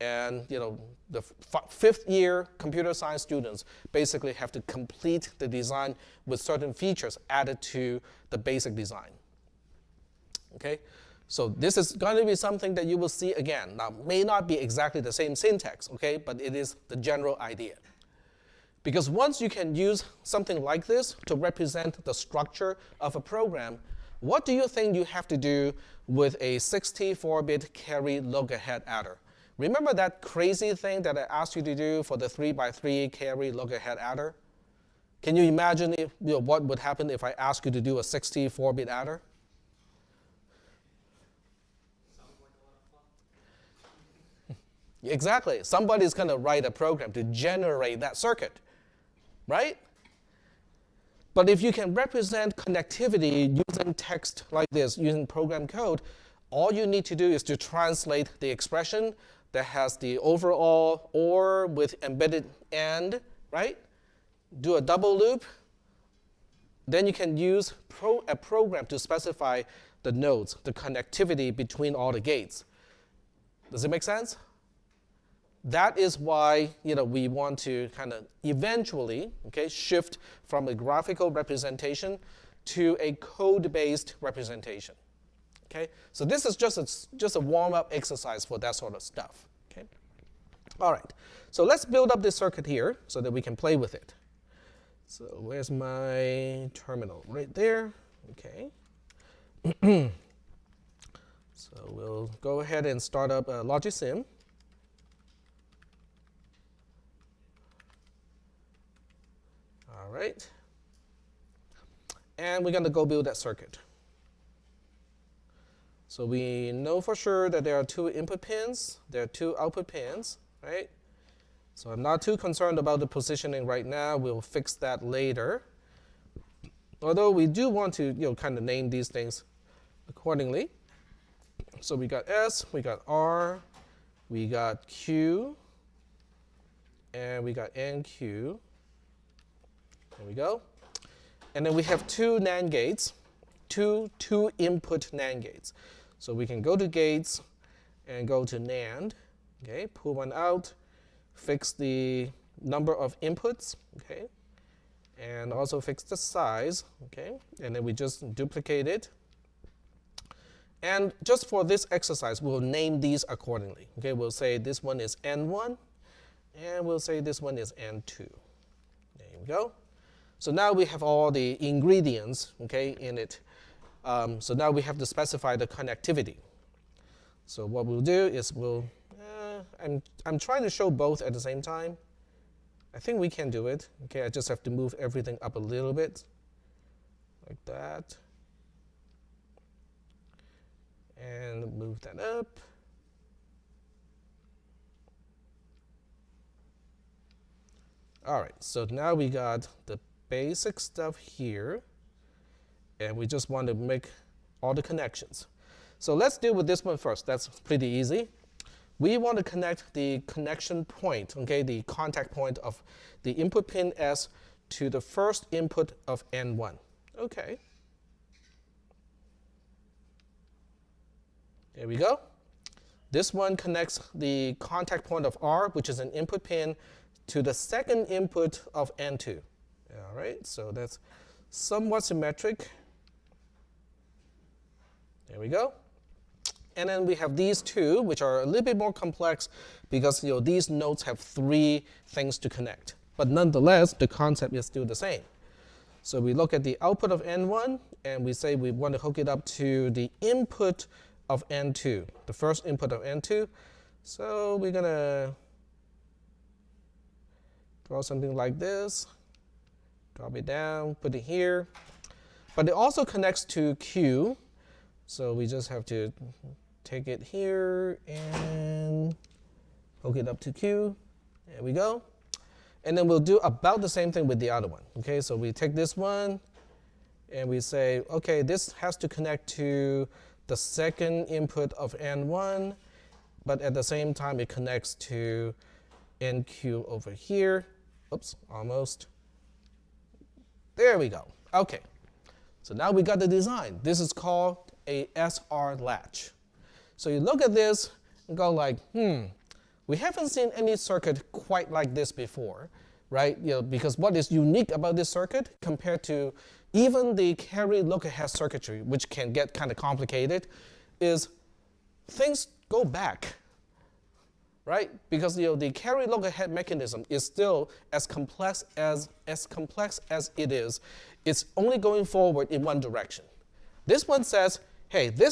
And the 5th year computer science students basically have to complete the design with certain features added to the basic design. Okay, so this is going to be something that you will see again. Now, may not be exactly the same syntax, okay, but it is the general idea. Because once you can use something like this to represent the structure of a program, what do you think you have to do with a 64-bit carry look-ahead adder? Remember that crazy thing that I asked you to do for the 3x3 carry look-ahead adder? Can you imagine what would happen if I asked you to do a 64-bit adder? Sounds like a lot of fun. Exactly. Somebody's going to write a program to generate that circuit, right? But if you can represent connectivity using text like this, using program code, all you need to do is to translate the expression that has the overall OR with embedded AND, right? Do a double loop. Then you can use a program to specify the nodes, the connectivity between all the gates. Does it make sense? That is why we want to kind of eventually shift from a graphical representation to a code-based representation. Okay, so this is just a warm-up exercise for that sort of stuff. Okay, all right. So let's build up this circuit here so that we can play with it. So where's my terminal? Right there. Okay. So we'll go ahead and start up Logisim. All right. And we're going to go build that circuit. So we know for sure that there are 2 input pins, there are 2 output pins, right? So I'm not too concerned about the positioning right now. We'll fix that later. Although we do want to kind of name these things accordingly. So we got S, we got R, we got Q, and we got NQ. There we go. And then we have 2 NAND gates, two input NAND gates. So we can go to gates and go to NAND, okay, pull one out, fix the number of inputs, okay, and also fix the size, okay, and then we just duplicate it. And just for this exercise, we'll name these accordingly, okay. We'll say this one is N1, and we'll say this one is N2. There we go. So now we have all the ingredients, okay, in it. So now we have to specify the connectivity. So what we'll do is I'm trying to show both at the same time. I think we can do it. Okay, I just have to move everything up a little bit, like that. And move that up. All right, so now we got the basic stuff here, and we just want to make all the connections. So let's deal with this one first. That's pretty easy. We want to connect the connection point, okay, the contact point of the input pin S to the first input of N1. Okay. There we go. This one connects the contact point of R, which is an input pin, to the second input of N2. All right, so that's somewhat symmetric. There we go. And then we have these two, which are a little bit more complex because these nodes have 3 things to connect. But nonetheless, the concept is still the same. So we look at the output of N1, and we say we want to hook it up to the input of N2, the first input of N2. So we're going to draw something like this, drop it down, put it here. But it also connects to Q, so we just have to take it here and hook it up to Q. There we go. And then we'll do about the same thing with the other one. Okay, so we take this one, and we say, okay, this has to connect to the second input of N1, but at the same time it connects to NQ over here. Oops, almost. There we go. Okay, so now we got the design. This is called a SR latch. So you look at this and go like, we haven't seen any circuit quite like this before, right? Because what is unique about this circuit compared to even the carry look-ahead circuitry, which can get kind of complicated, is things go back, right? Because the carry look-ahead mechanism is still as complex as it is. It's only going forward in one direction. This one says, hey, the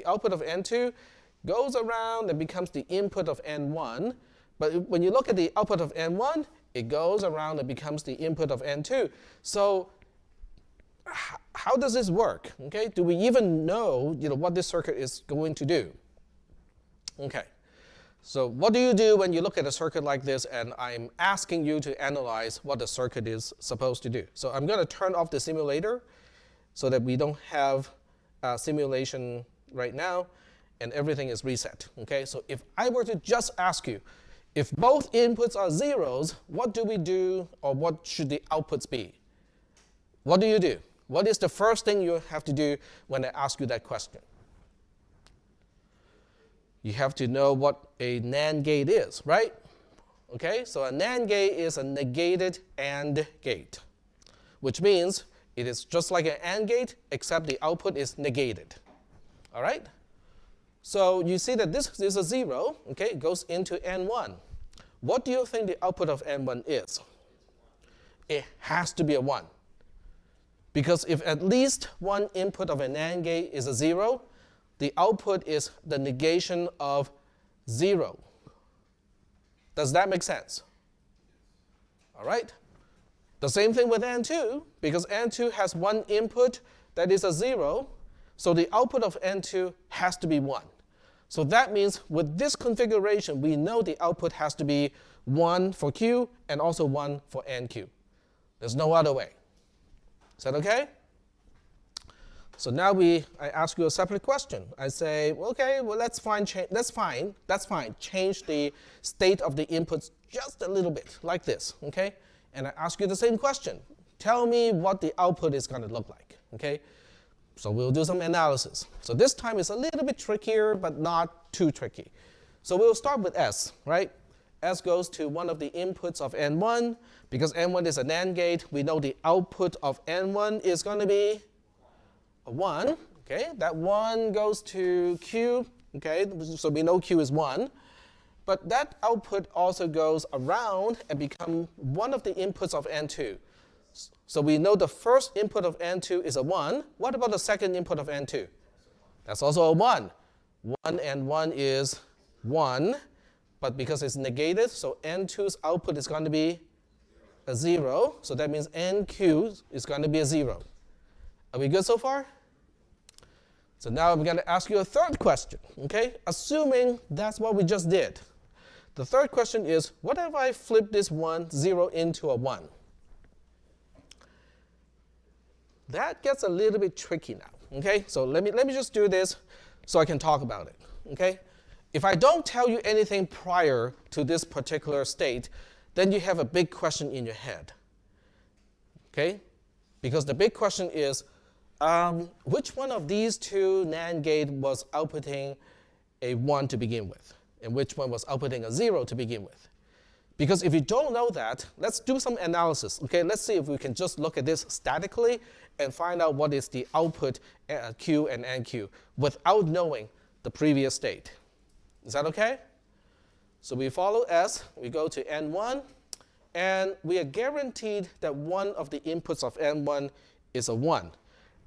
output of N2 goes around and becomes the input of N1. But when you look at the output of N1, it goes around and becomes the input of N2. So how does this work? Okay, do we even know what this circuit is going to do? Okay, so what do you do when you look at a circuit like this and I'm asking you to analyze what the circuit is supposed to do? So I'm going to turn off the simulator so that we don't have simulation right now and everything is reset. Okay, so if I were to just ask you, if both inputs are zeros, what do we do, or what should the outputs be? What do you do? What is the first thing you have to do when I ask you that question? You have to know what a NAND gate is, right? Okay, so a NAND gate is a negated AND gate, which means it is just like an AND gate, except the output is negated. All right? So you see that this is a 0, okay? It goes into N1. What do you think the output of N1 is? It has to be a 1. Because if at least one input of an AND gate is a 0, the output is the negation of 0. Does that make sense? All right? The same thing with N2, because N2 has one input that is a 0, so the output of N2 has to be 1. So that means with this configuration, we know the output has to be 1 for Q and also 1 for NQ. There's no other way. Is that okay? So now I ask you a separate question. I say, okay, well, that's fine. Change the state of the inputs just a little bit, like this, okay? And I ask you the same question. Tell me what the output is going to look like, okay? So we'll do some analysis. So this time it's a little bit trickier, but not too tricky. So we'll start with S, right? S goes to one of the inputs of N1. Because N1 is a NAND gate, we know the output of N1 is going to be a 1. Okay, that 1 goes to Q. Okay, so we know Q is 1. But that output also goes around and becomes one of the inputs of N2. So we know the first input of N2 is a 1. What about the second input of N2? That's also a 1. 1 and 1 is 1, but because it's negated, so N2's output is going to be a 0. So that means NQ is going to be a 0. Are we good so far? So now I'm going to ask you a third question, okay? Assuming that's what we just did. The third question is, what if I flip this 0 into a 1? That gets a little bit tricky now, okay? So let me just do this so I can talk about it, okay? If I don't tell you anything prior to this particular state, then you have a big question in your head, okay? Because the big question is, which one of these two NAND gate was outputting a 1 to begin with, and which one was outputting a 0 to begin with? Because if you don't know that, let's do some analysis, okay? Let's see if we can just look at this statically and find out what is the output Q and NQ without knowing the previous state. Is that okay? So we follow S, we go to N1, and we are guaranteed that one of the inputs of N1 is a 1.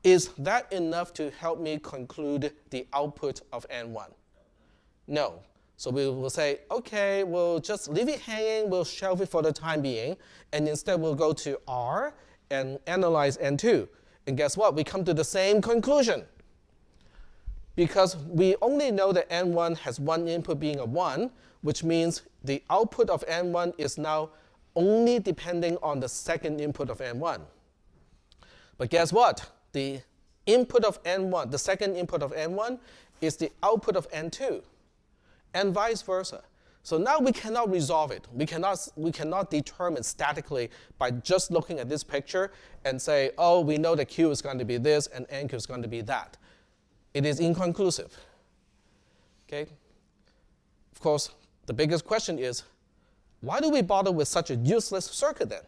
Is that enough to help me conclude the output of N1? No. So we will say, okay, we'll just leave it hanging, we'll shelve it for the time being, and instead we'll go to R and analyze N2. And guess what? We come to the same conclusion. Because we only know that N1 has one input being a 1, which means the output of N1 is now only depending on the second input of N1. But guess what? The input of N1, the second input of N1, is the output of N2, and vice versa. So now we cannot resolve it. We cannot determine statically by just looking at this picture and say, oh, we know that Q is going to be this and NQ is going to be that. It is inconclusive. Okay? Of course, the biggest question is, why do we bother with such a useless circuit then?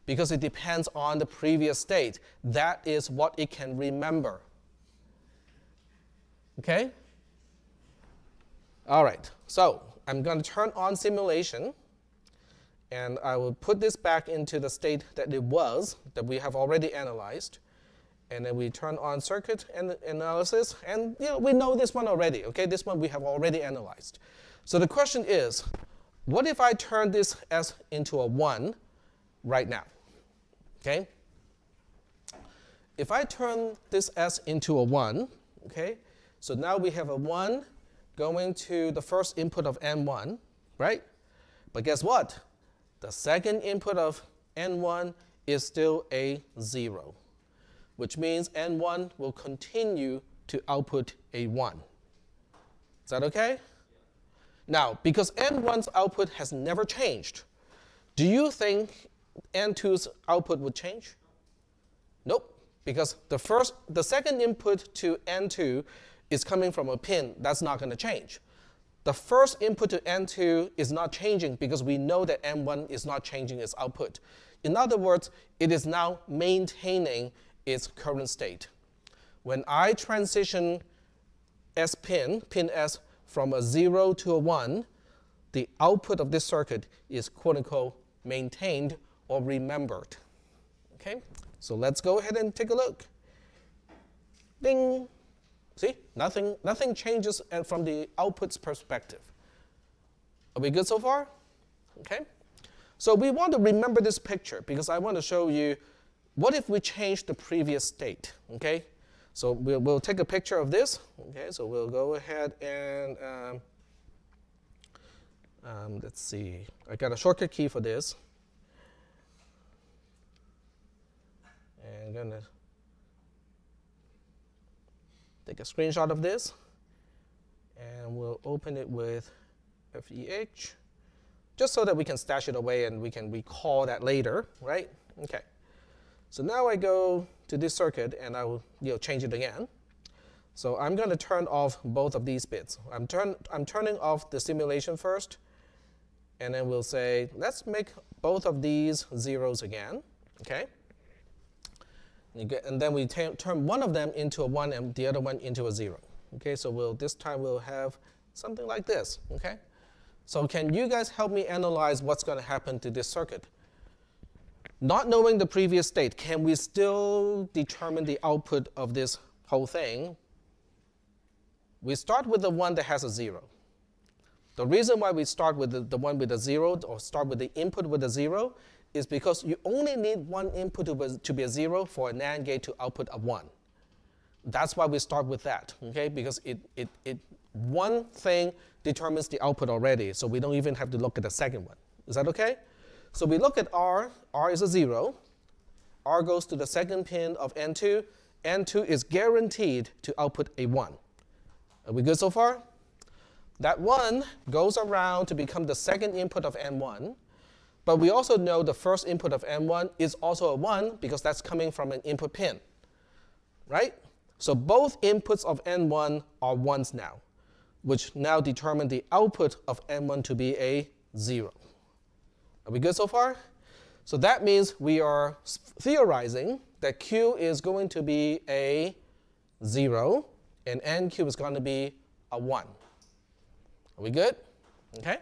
Because it depends on the previous state. That is what it can remember. Okay? All right, so I'm going to turn on simulation, and I will put this back into the state that it was, that we have already analyzed. And then we turn on circuit analysis, and we know this one already, okay? This one we have already analyzed. So the question is, what if I turn this S into a 1 right now, okay? If I turn this S into a 1, okay, so now we have a 1 going to the first input of N1, right? But guess what? The second input of N1 is still a 0, which means N1 will continue to output a 1. Is that okay? Now, because N1's output has never changed, do you think N2's output would change? Nope, because the second input to N2 is coming from a pin. That's not going to change. The first input to N2 is not changing because we know that N1 is not changing its output. In other words, it is now maintaining its current state. When I transition pin S, from a 0 to a 1, the output of this circuit is quote-unquote maintained or remembered. Okay, so let's go ahead and take a look. Ding. See, nothing changes from the output's perspective. Are we good so far? Okay. So we want to remember this picture because I want to show you what if we change the previous state. Okay. So we'll take a picture of this. Okay. So we'll go ahead and let's see. I got a shortcut key for this. And I'm gonna take a screenshot of this, and we'll open it with FEH, just so that we can stash it away and we can recall that later, right? Okay. So now I go to this circuit and I will change it again. So I'm going to turn off both of these bits. I'm turning off the simulation first, and then we'll say let's make both of these zeros again. Okay. And then we turn one of them into a 1 and the other one into a 0. Okay, so this time we'll have something like this. Okay, so can you guys help me analyze what's going to happen to this circuit? not knowing the previous state, can we still determine the output of this whole thing? We start with the one that has a 0. The reason why we start with the one with a 0 or start with the input with a 0 is because you only need one input to be a 0 for a NAND gate to output a 1. That's why we start with that, okay? Because one thing determines the output already, so we don't even have to look at the second one. Is that okay? So we look at R. R is a 0. R goes to the second pin of N2. N2 is guaranteed to output a 1. Are we good so far? That 1 goes around to become the second input of N1. But we also know the first input of N1 is also a 1 because that's coming from an input pin, right? So both inputs of N1 are 1s now, which now determine the output of N1 to be a 0. Are we good so far? So that means we are theorizing that Q is going to be a 0 and NQ is going to be a 1. Are we good? Okay.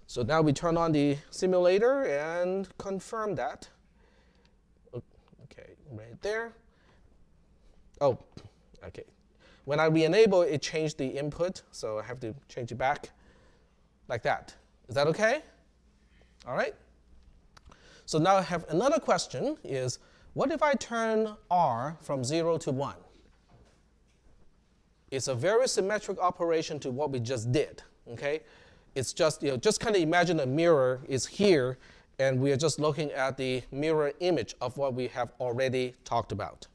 So now we turn on the simulator and confirm that. Okay, right there. Oh, okay. When I re-enable, it changed the input, so I have to change it back like that. Is that okay? All right. So now I have another question is, what if I turn R from 0 to 1? It's a very symmetric operation to what we just did, okay? It's just, just kind of imagine a mirror is here, and we are just looking at the mirror image of what we have already talked about.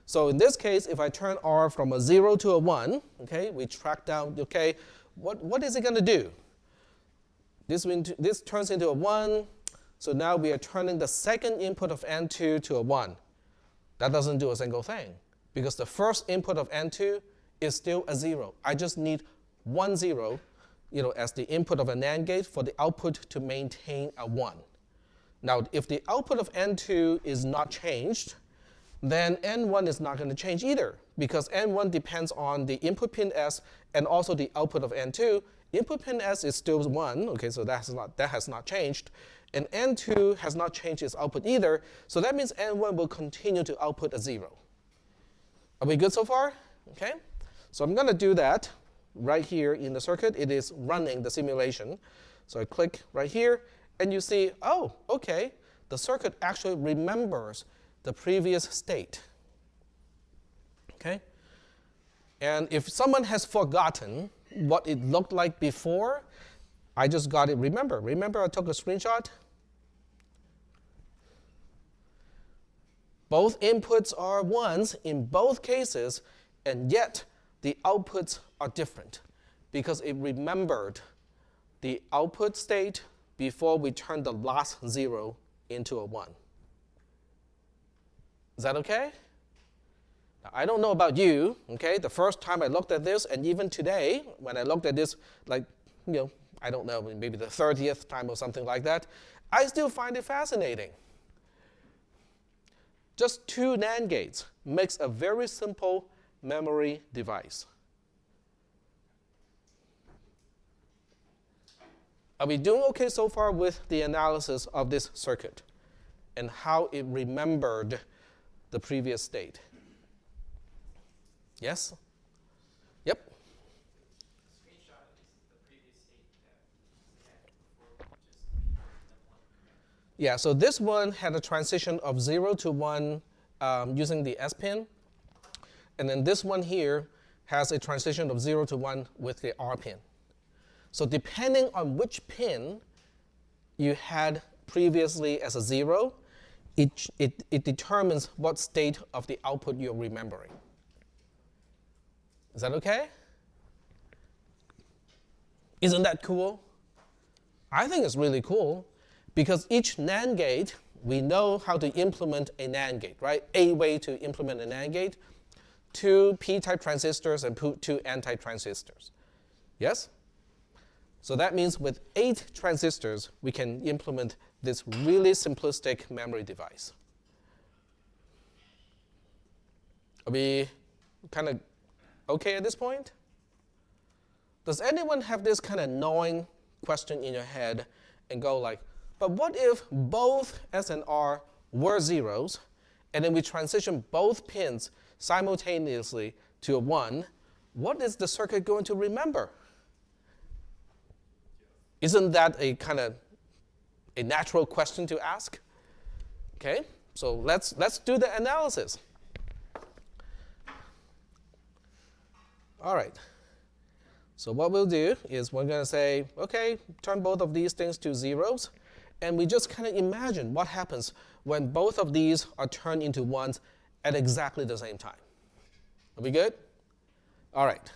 So in this case, if I turn R from a 0 to a 1, okay, we track down, okay, what is it going to do? This turns into a 1, so now we are turning the second input of N2 to a 1. That doesn't do a single thing, because the first input of N2 is still a 0. I just need 1 0, as the input of a NAND gate for the output to maintain a 1. Now, if the output of N2 is not changed, then N1 is not going to change either, because N1 depends on the input pin S and also the output of N2. Input pin S is still 1, okay, so that has not changed. And N2 has not changed its output either, so that means N1 will continue to output a 0. Are we good so far? Okay. So I'm going to do that right here in the circuit. It is running the simulation. So I click right here, and you see, oh, okay, the circuit actually remembers the previous state. Okay? And if someone has forgotten what it looked like before, I just got it. Remember I took a screenshot? Both inputs are 1s in both cases, and yet the outputs are different because it remembered the output state before we turned the last 0 into a 1. Is that okay? Now, I don't know about you, okay? The first time I looked at this, and even today, when I looked at this, I don't know, maybe the 30th time or something like that, I still find it fascinating. Just 2 NAND gates makes a very simple memory device. Are we doing okay so far with the analysis of this circuit and how it remembered the previous state? Yes? Yep. Screenshot is the previous state that we had before just N1. Yeah, so this one had a transition of 0 to 1 using the S pin. And then this one here has a transition of 0 to 1 with the R pin. So depending on which pin you had previously as a 0, it determines what state of the output you're remembering. Is that okay? Isn't that cool? I think it's really cool because each NAND gate, we know how to implement a NAND gate, right? A way to implement a NAND gate, 2 p-type transistors and 2 n-type transistors. Yes? So that means with 8 transistors, we can implement this really simplistic memory device. Are we kind of okay at this point? Does anyone have this kind of gnawing question in your head and go like, but what if both S and R were zeros, and then we transition both pins simultaneously to a 1, what is the circuit going to remember? Isn't that a kind of a natural question to ask? Okay, so let's do the analysis. All right. So what we'll do is we're going to say, okay, turn both of these things to zeros, and we just kind of imagine what happens when both of these are turned into ones at exactly the same time. Are we good? All right.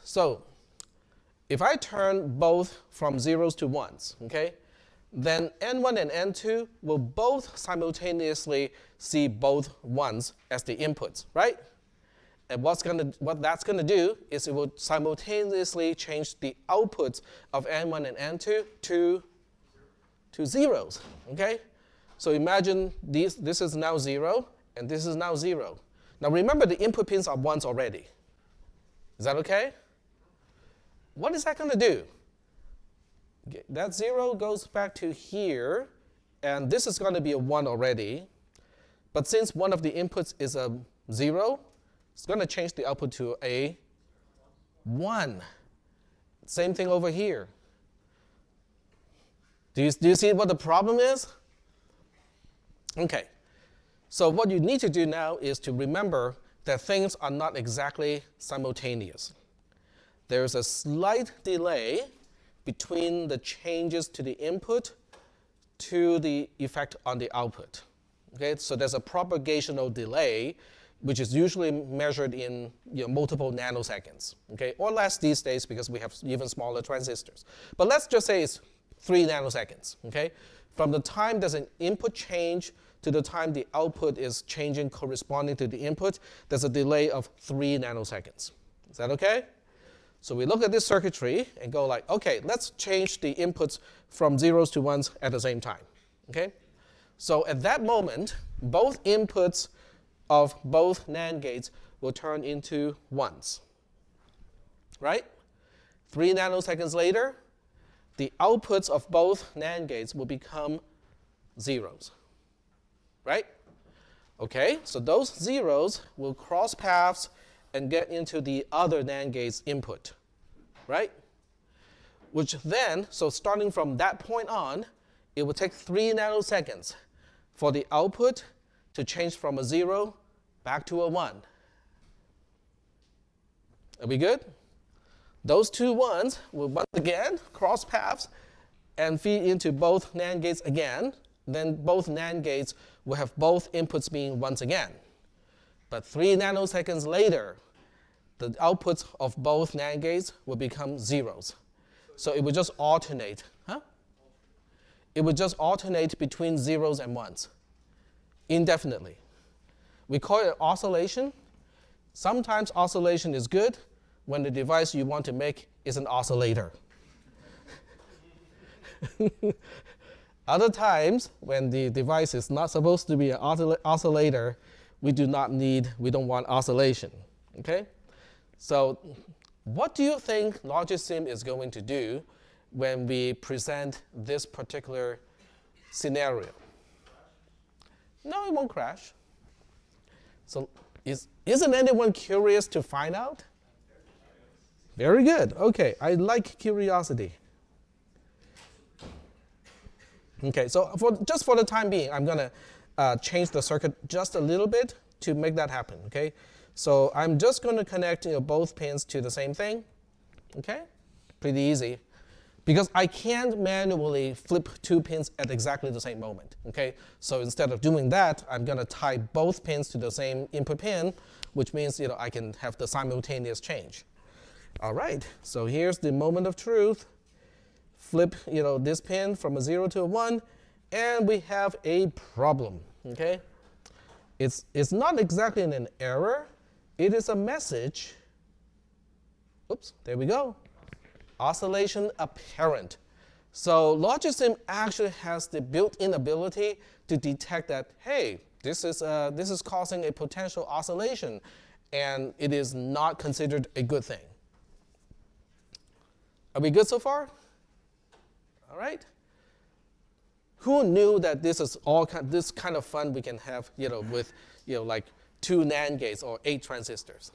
So if I turn both from zeros to ones, okay, then N1 and N2 will both simultaneously see both ones as the inputs, right? And what that's going to do is it will simultaneously change the outputs of N1 and N2 to zeros, okay? So imagine this is now 0, and this is now 0. Now remember, the input pins are ones already. Is that okay? What is that going to do? That 0 goes back to here, and this is going to be a 1 already. But since one of the inputs is a 0, it's going to change the output to a 1. Same thing over here. Do you see what the problem is? Okay. So what you need to do now is to remember that things are not exactly simultaneous. There's a slight delay between the changes to the input to the effect on the output. Okay, so there's a propagational delay, which is usually measured in multiple nanoseconds, okay, or less these days because we have even smaller transistors. But let's just say it's 3 nanoseconds. Okay, from the time there's an input change to the time the output is changing corresponding to the input, there's a delay of 3 nanoseconds. Is that okay? So we look at this circuitry and go like, okay, let's change the inputs from zeros to ones at the same time. Okay? So at that moment, both inputs of both NAND gates will turn into ones. Right? 3 nanoseconds later, the outputs of both NAND gates will become zeros. Right? Okay, so those zeros will cross paths and get into the other NAND gate's input, right? Which then, so starting from that point on, it will take 3 nanoseconds for the output to change from a 0 back to a 1. Are we good? Those two ones will once again cross paths and feed into both NAND gates again. Then both NAND gates will have both inputs being ones again. But 3 nanoseconds later, the outputs of both NAND gates will become zeros. So it will just alternate. Huh? It will just alternate between zeros and ones indefinitely. We call it oscillation. Sometimes oscillation is good when the device you want to make is an oscillator. Other times, when the device is not supposed to be an oscillator, we don't want oscillation. Okay? So what do you think Logisim is going to do when we present this particular scenario? No, it won't crash. So isn't anyone curious to find out? Very good. Okay, I like curiosity. Okay, so just for the time being, I'm going to change the circuit just a little bit to make that happen. Okay, so I'm just going to connect both pins to the same thing. Okay, pretty easy, because I can't manually flip 2 pins at exactly the same moment. Okay, so instead of doing that, I'm going to tie both pins to the same input pin, which means I can have the simultaneous change. All right, so here's the moment of truth. Flip this pin from a 0 to a 1, and we have a problem. Okay, it's not exactly an error. It is a message. Oops, there we go. Oscillation apparent. So Logisim actually has the built-in ability to detect that, hey, this is causing a potential oscillation, and it is not considered a good thing. Are we good so far? All right. Who knew that this is all this kind of fun we can have, with, like 2 NAND gates or 8 transistors,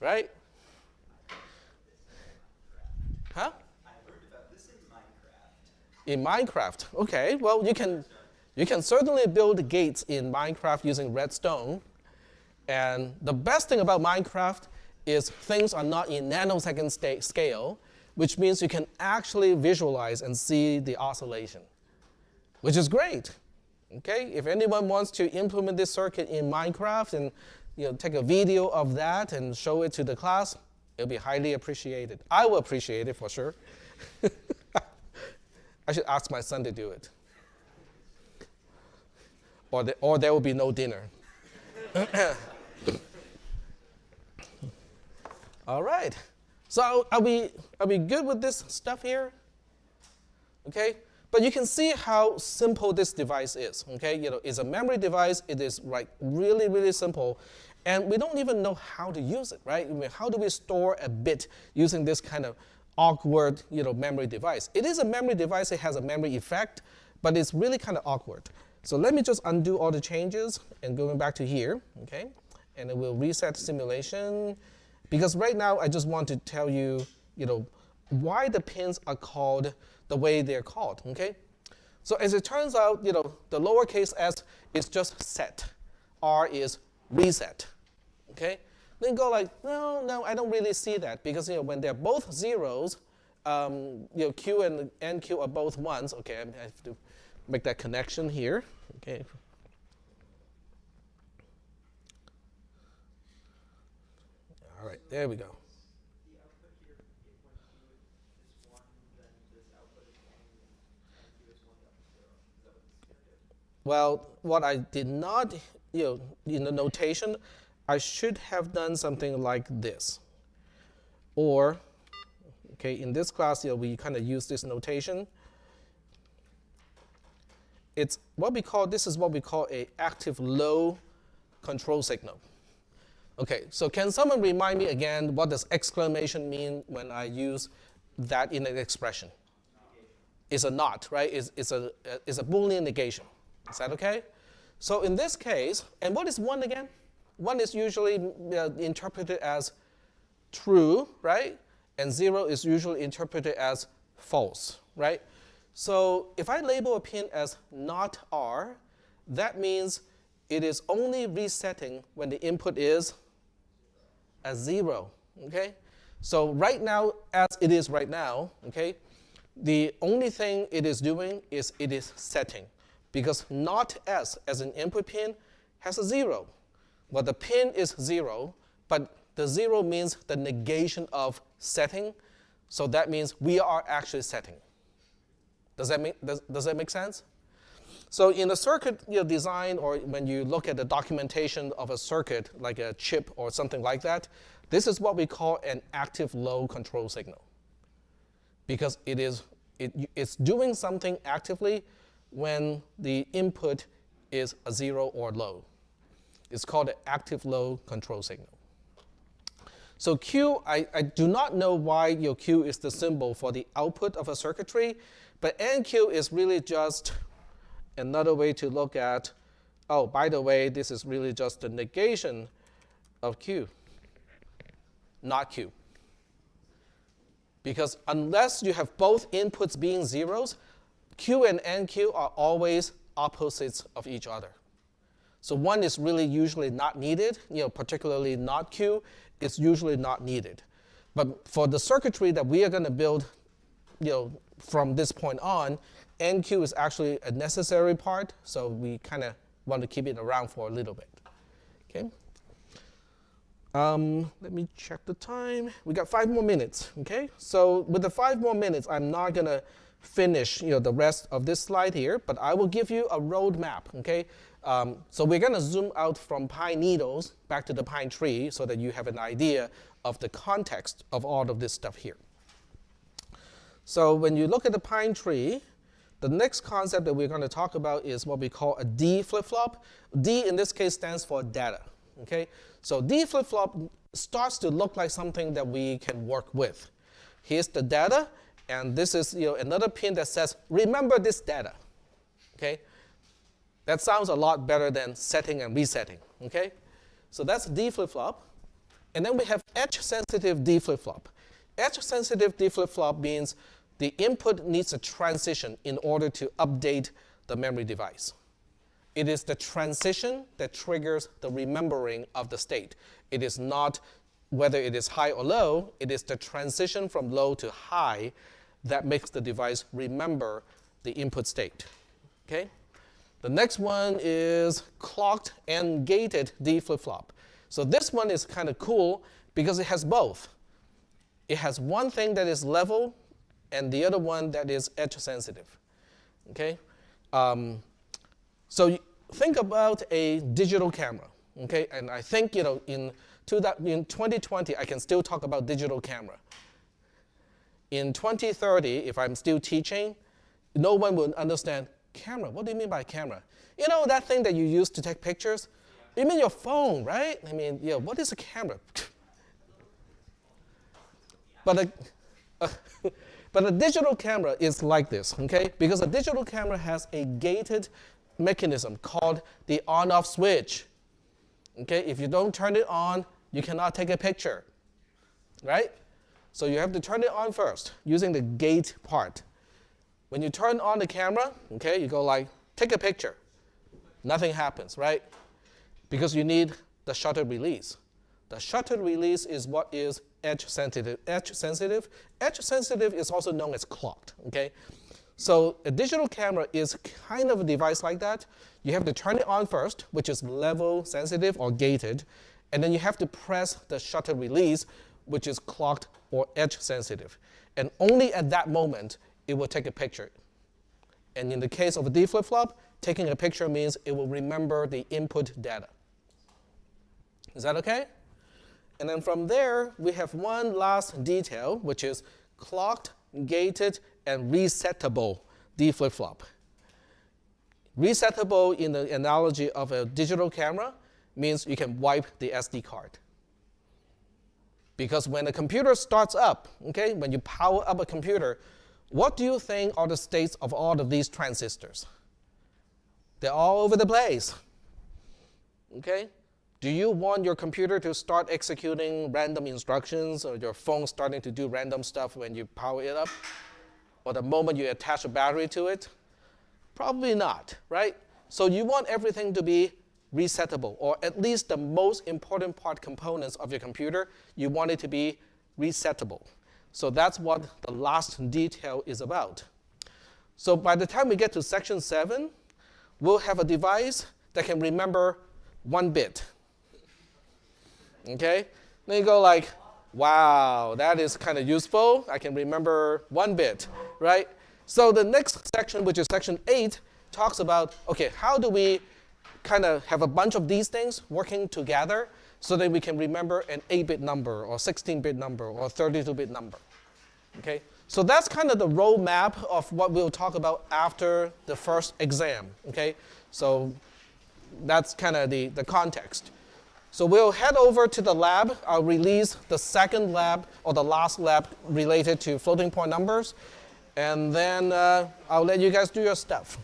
right? Huh? I heard about this in Minecraft. In Minecraft, okay. Well, you can certainly build gates in Minecraft using redstone. And the best thing about Minecraft is things are not in nanosecond scale, which means you can actually visualize and see the oscillation, which is great. Okay, if anyone wants to implement this circuit in Minecraft and take a video of that and show it to the class, it'll be highly appreciated. I will appreciate it for sure. I should ask my son to do it, or there will be no dinner. All right. So are we good with this stuff here? Okay. But you can see how simple this device is. Okay. It's a memory device. It is really, really simple, and we don't even know how to use it, right? I mean, how do we store a bit using this kind of awkward, memory device? It is a memory device. It has a memory effect, but it's really kind of awkward. So let me just undo all the changes and going back to here. Okay. And it will reset simulation. Because right now, I just want to tell you, why the pins are called the way they're called, okay? So as it turns out, the lowercase s is just set. R is reset, okay? Then go like, no, I don't really see that. Because, when they're both zeros, Q and NQ are both ones. Okay, I have to make that connection here, okay? All right, there we go. The output here, when Q is 1, then this output is 1, and Q is 1, Is that what this is going to do? Well, what I did not, in the notation, I should have done something like this. Or, okay, in this class, we kind of use this notation. This is what we call a active low control signal. Okay, so can someone remind me again, what does exclamation mean when I use that in an expression? It's a not, right? It's a Boolean negation. Is that okay? So in this case, and what is 1 again? 1 is usually interpreted as true, right? And 0 is usually interpreted as false, right? So if I label a pin as not R, that means it is only resetting when the input is a 0, okay? So right now, as it is right now, okay, the only thing it is doing is it is setting, because not S as an input pin has a 0. Well, the pin is 0, but the 0 means the negation of setting, so that means we are actually setting. Does that make sense? So in the circuit design, or when you look at the documentation of a circuit, like a chip or something like that, this is what we call an active low control signal. Because it's doing something actively when the input is a 0 or low. It's called an active low control signal. So Q, I do not know why Q is the symbol for the output of a circuitry, but NQ is really just another way to look at, oh, by the way, this is really just the negation of Q, not Q. Because unless you have both inputs being zeros, Q and NQ are always opposites of each other. So 1 is really usually not needed, particularly not Q, it's usually not needed. But for the circuitry that we are going to build, from this point on, NQ is actually a necessary part, so we kind of want to keep it around for a little bit. Okay. Let me check the time. We got 5 more minutes. Okay. So with the 5 more minutes, I'm not gonna finish the rest of this slide here, but I will give you a roadmap. Okay. So we're gonna zoom out from pine needles back to the pine tree so that you have an idea of the context of all of this stuff here. So when you look at the pine tree, the next concept that we're going to talk about is what we call a D flip-flop. D in this case stands for data. Okay? So D flip-flop starts to look like something that we can work with. Here's the data, And this is another pin that says, remember this data. Okay? That sounds a lot better than setting and resetting. Okay? So that's D flip-flop. And then we have edge-sensitive D flip-flop. Edge-sensitive D flip-flop means the input needs a transition in order to update the memory device. It is the transition that triggers the remembering of the state. It is not whether it is high or low. It is the transition from low to high that makes the device remember the input state. Okay? The next one is clocked and gated D flip-flop. So this one is kind of cool because it has both. It has one thing that is level and the other one that is edge sensitive. Okay? So think about a digital camera. Okay? And I think in 2020 I can still talk about digital camera. In 2030, if I'm still teaching, no one will understand camera. What do you mean by camera? You know that thing that you use to take pictures? You mean your phone, right? I mean, what is a camera? But a digital camera is like this, okay? Because a digital camera has a gated mechanism called the on-off switch. Okay? If you don't turn it on, you cannot take a picture, right? So you have to turn it on first using the gate part. When you turn on the camera, okay, you go like, take a picture. Nothing happens, right? Because you need the shutter release. The shutter release is what is edge sensitive. Edge sensitive is also known as clocked, okay? So a digital camera is kind of a device like that. You have to turn it on first, which is level sensitive or gated, and then you have to press the shutter release, which is clocked or edge sensitive. And only at that moment, it will take a picture. And in the case of a D flip-flop, taking a picture means it will remember the input data. Is that okay? And then from there, we have one last detail, which is clocked, gated, and resettable D flip-flop. Resettable in the analogy of a digital camera means you can wipe the SD card. Because when a computer starts up, okay, when you power up a computer, what do you think are the states of all of these transistors? They're all over the place. Okay? Do you want your computer to start executing random instructions or your phone starting to do random stuff when you power it up? Or the moment you attach a battery to it? Probably not, right? So you want everything to be resettable, or at least the most important part components of your computer, you want it to be resettable. So that's what the last detail is about. So by the time we get to section 7, we'll have a device that can remember 1 bit. Okay? Then you go like, wow, that is kind of useful. I can remember 1 bit, right? So the next section, which is section 8, talks about, okay, how do we kind of have a bunch of these things working together so that we can remember an 8-bit number or 16-bit number or 32-bit number. Okay? So that's kind of the roadmap of what we'll talk about after the first exam. Okay? So that's kind of the context. So we'll head over to the lab. I'll release the second lab or the last lab related to floating point numbers. And then I'll let you guys do your stuff.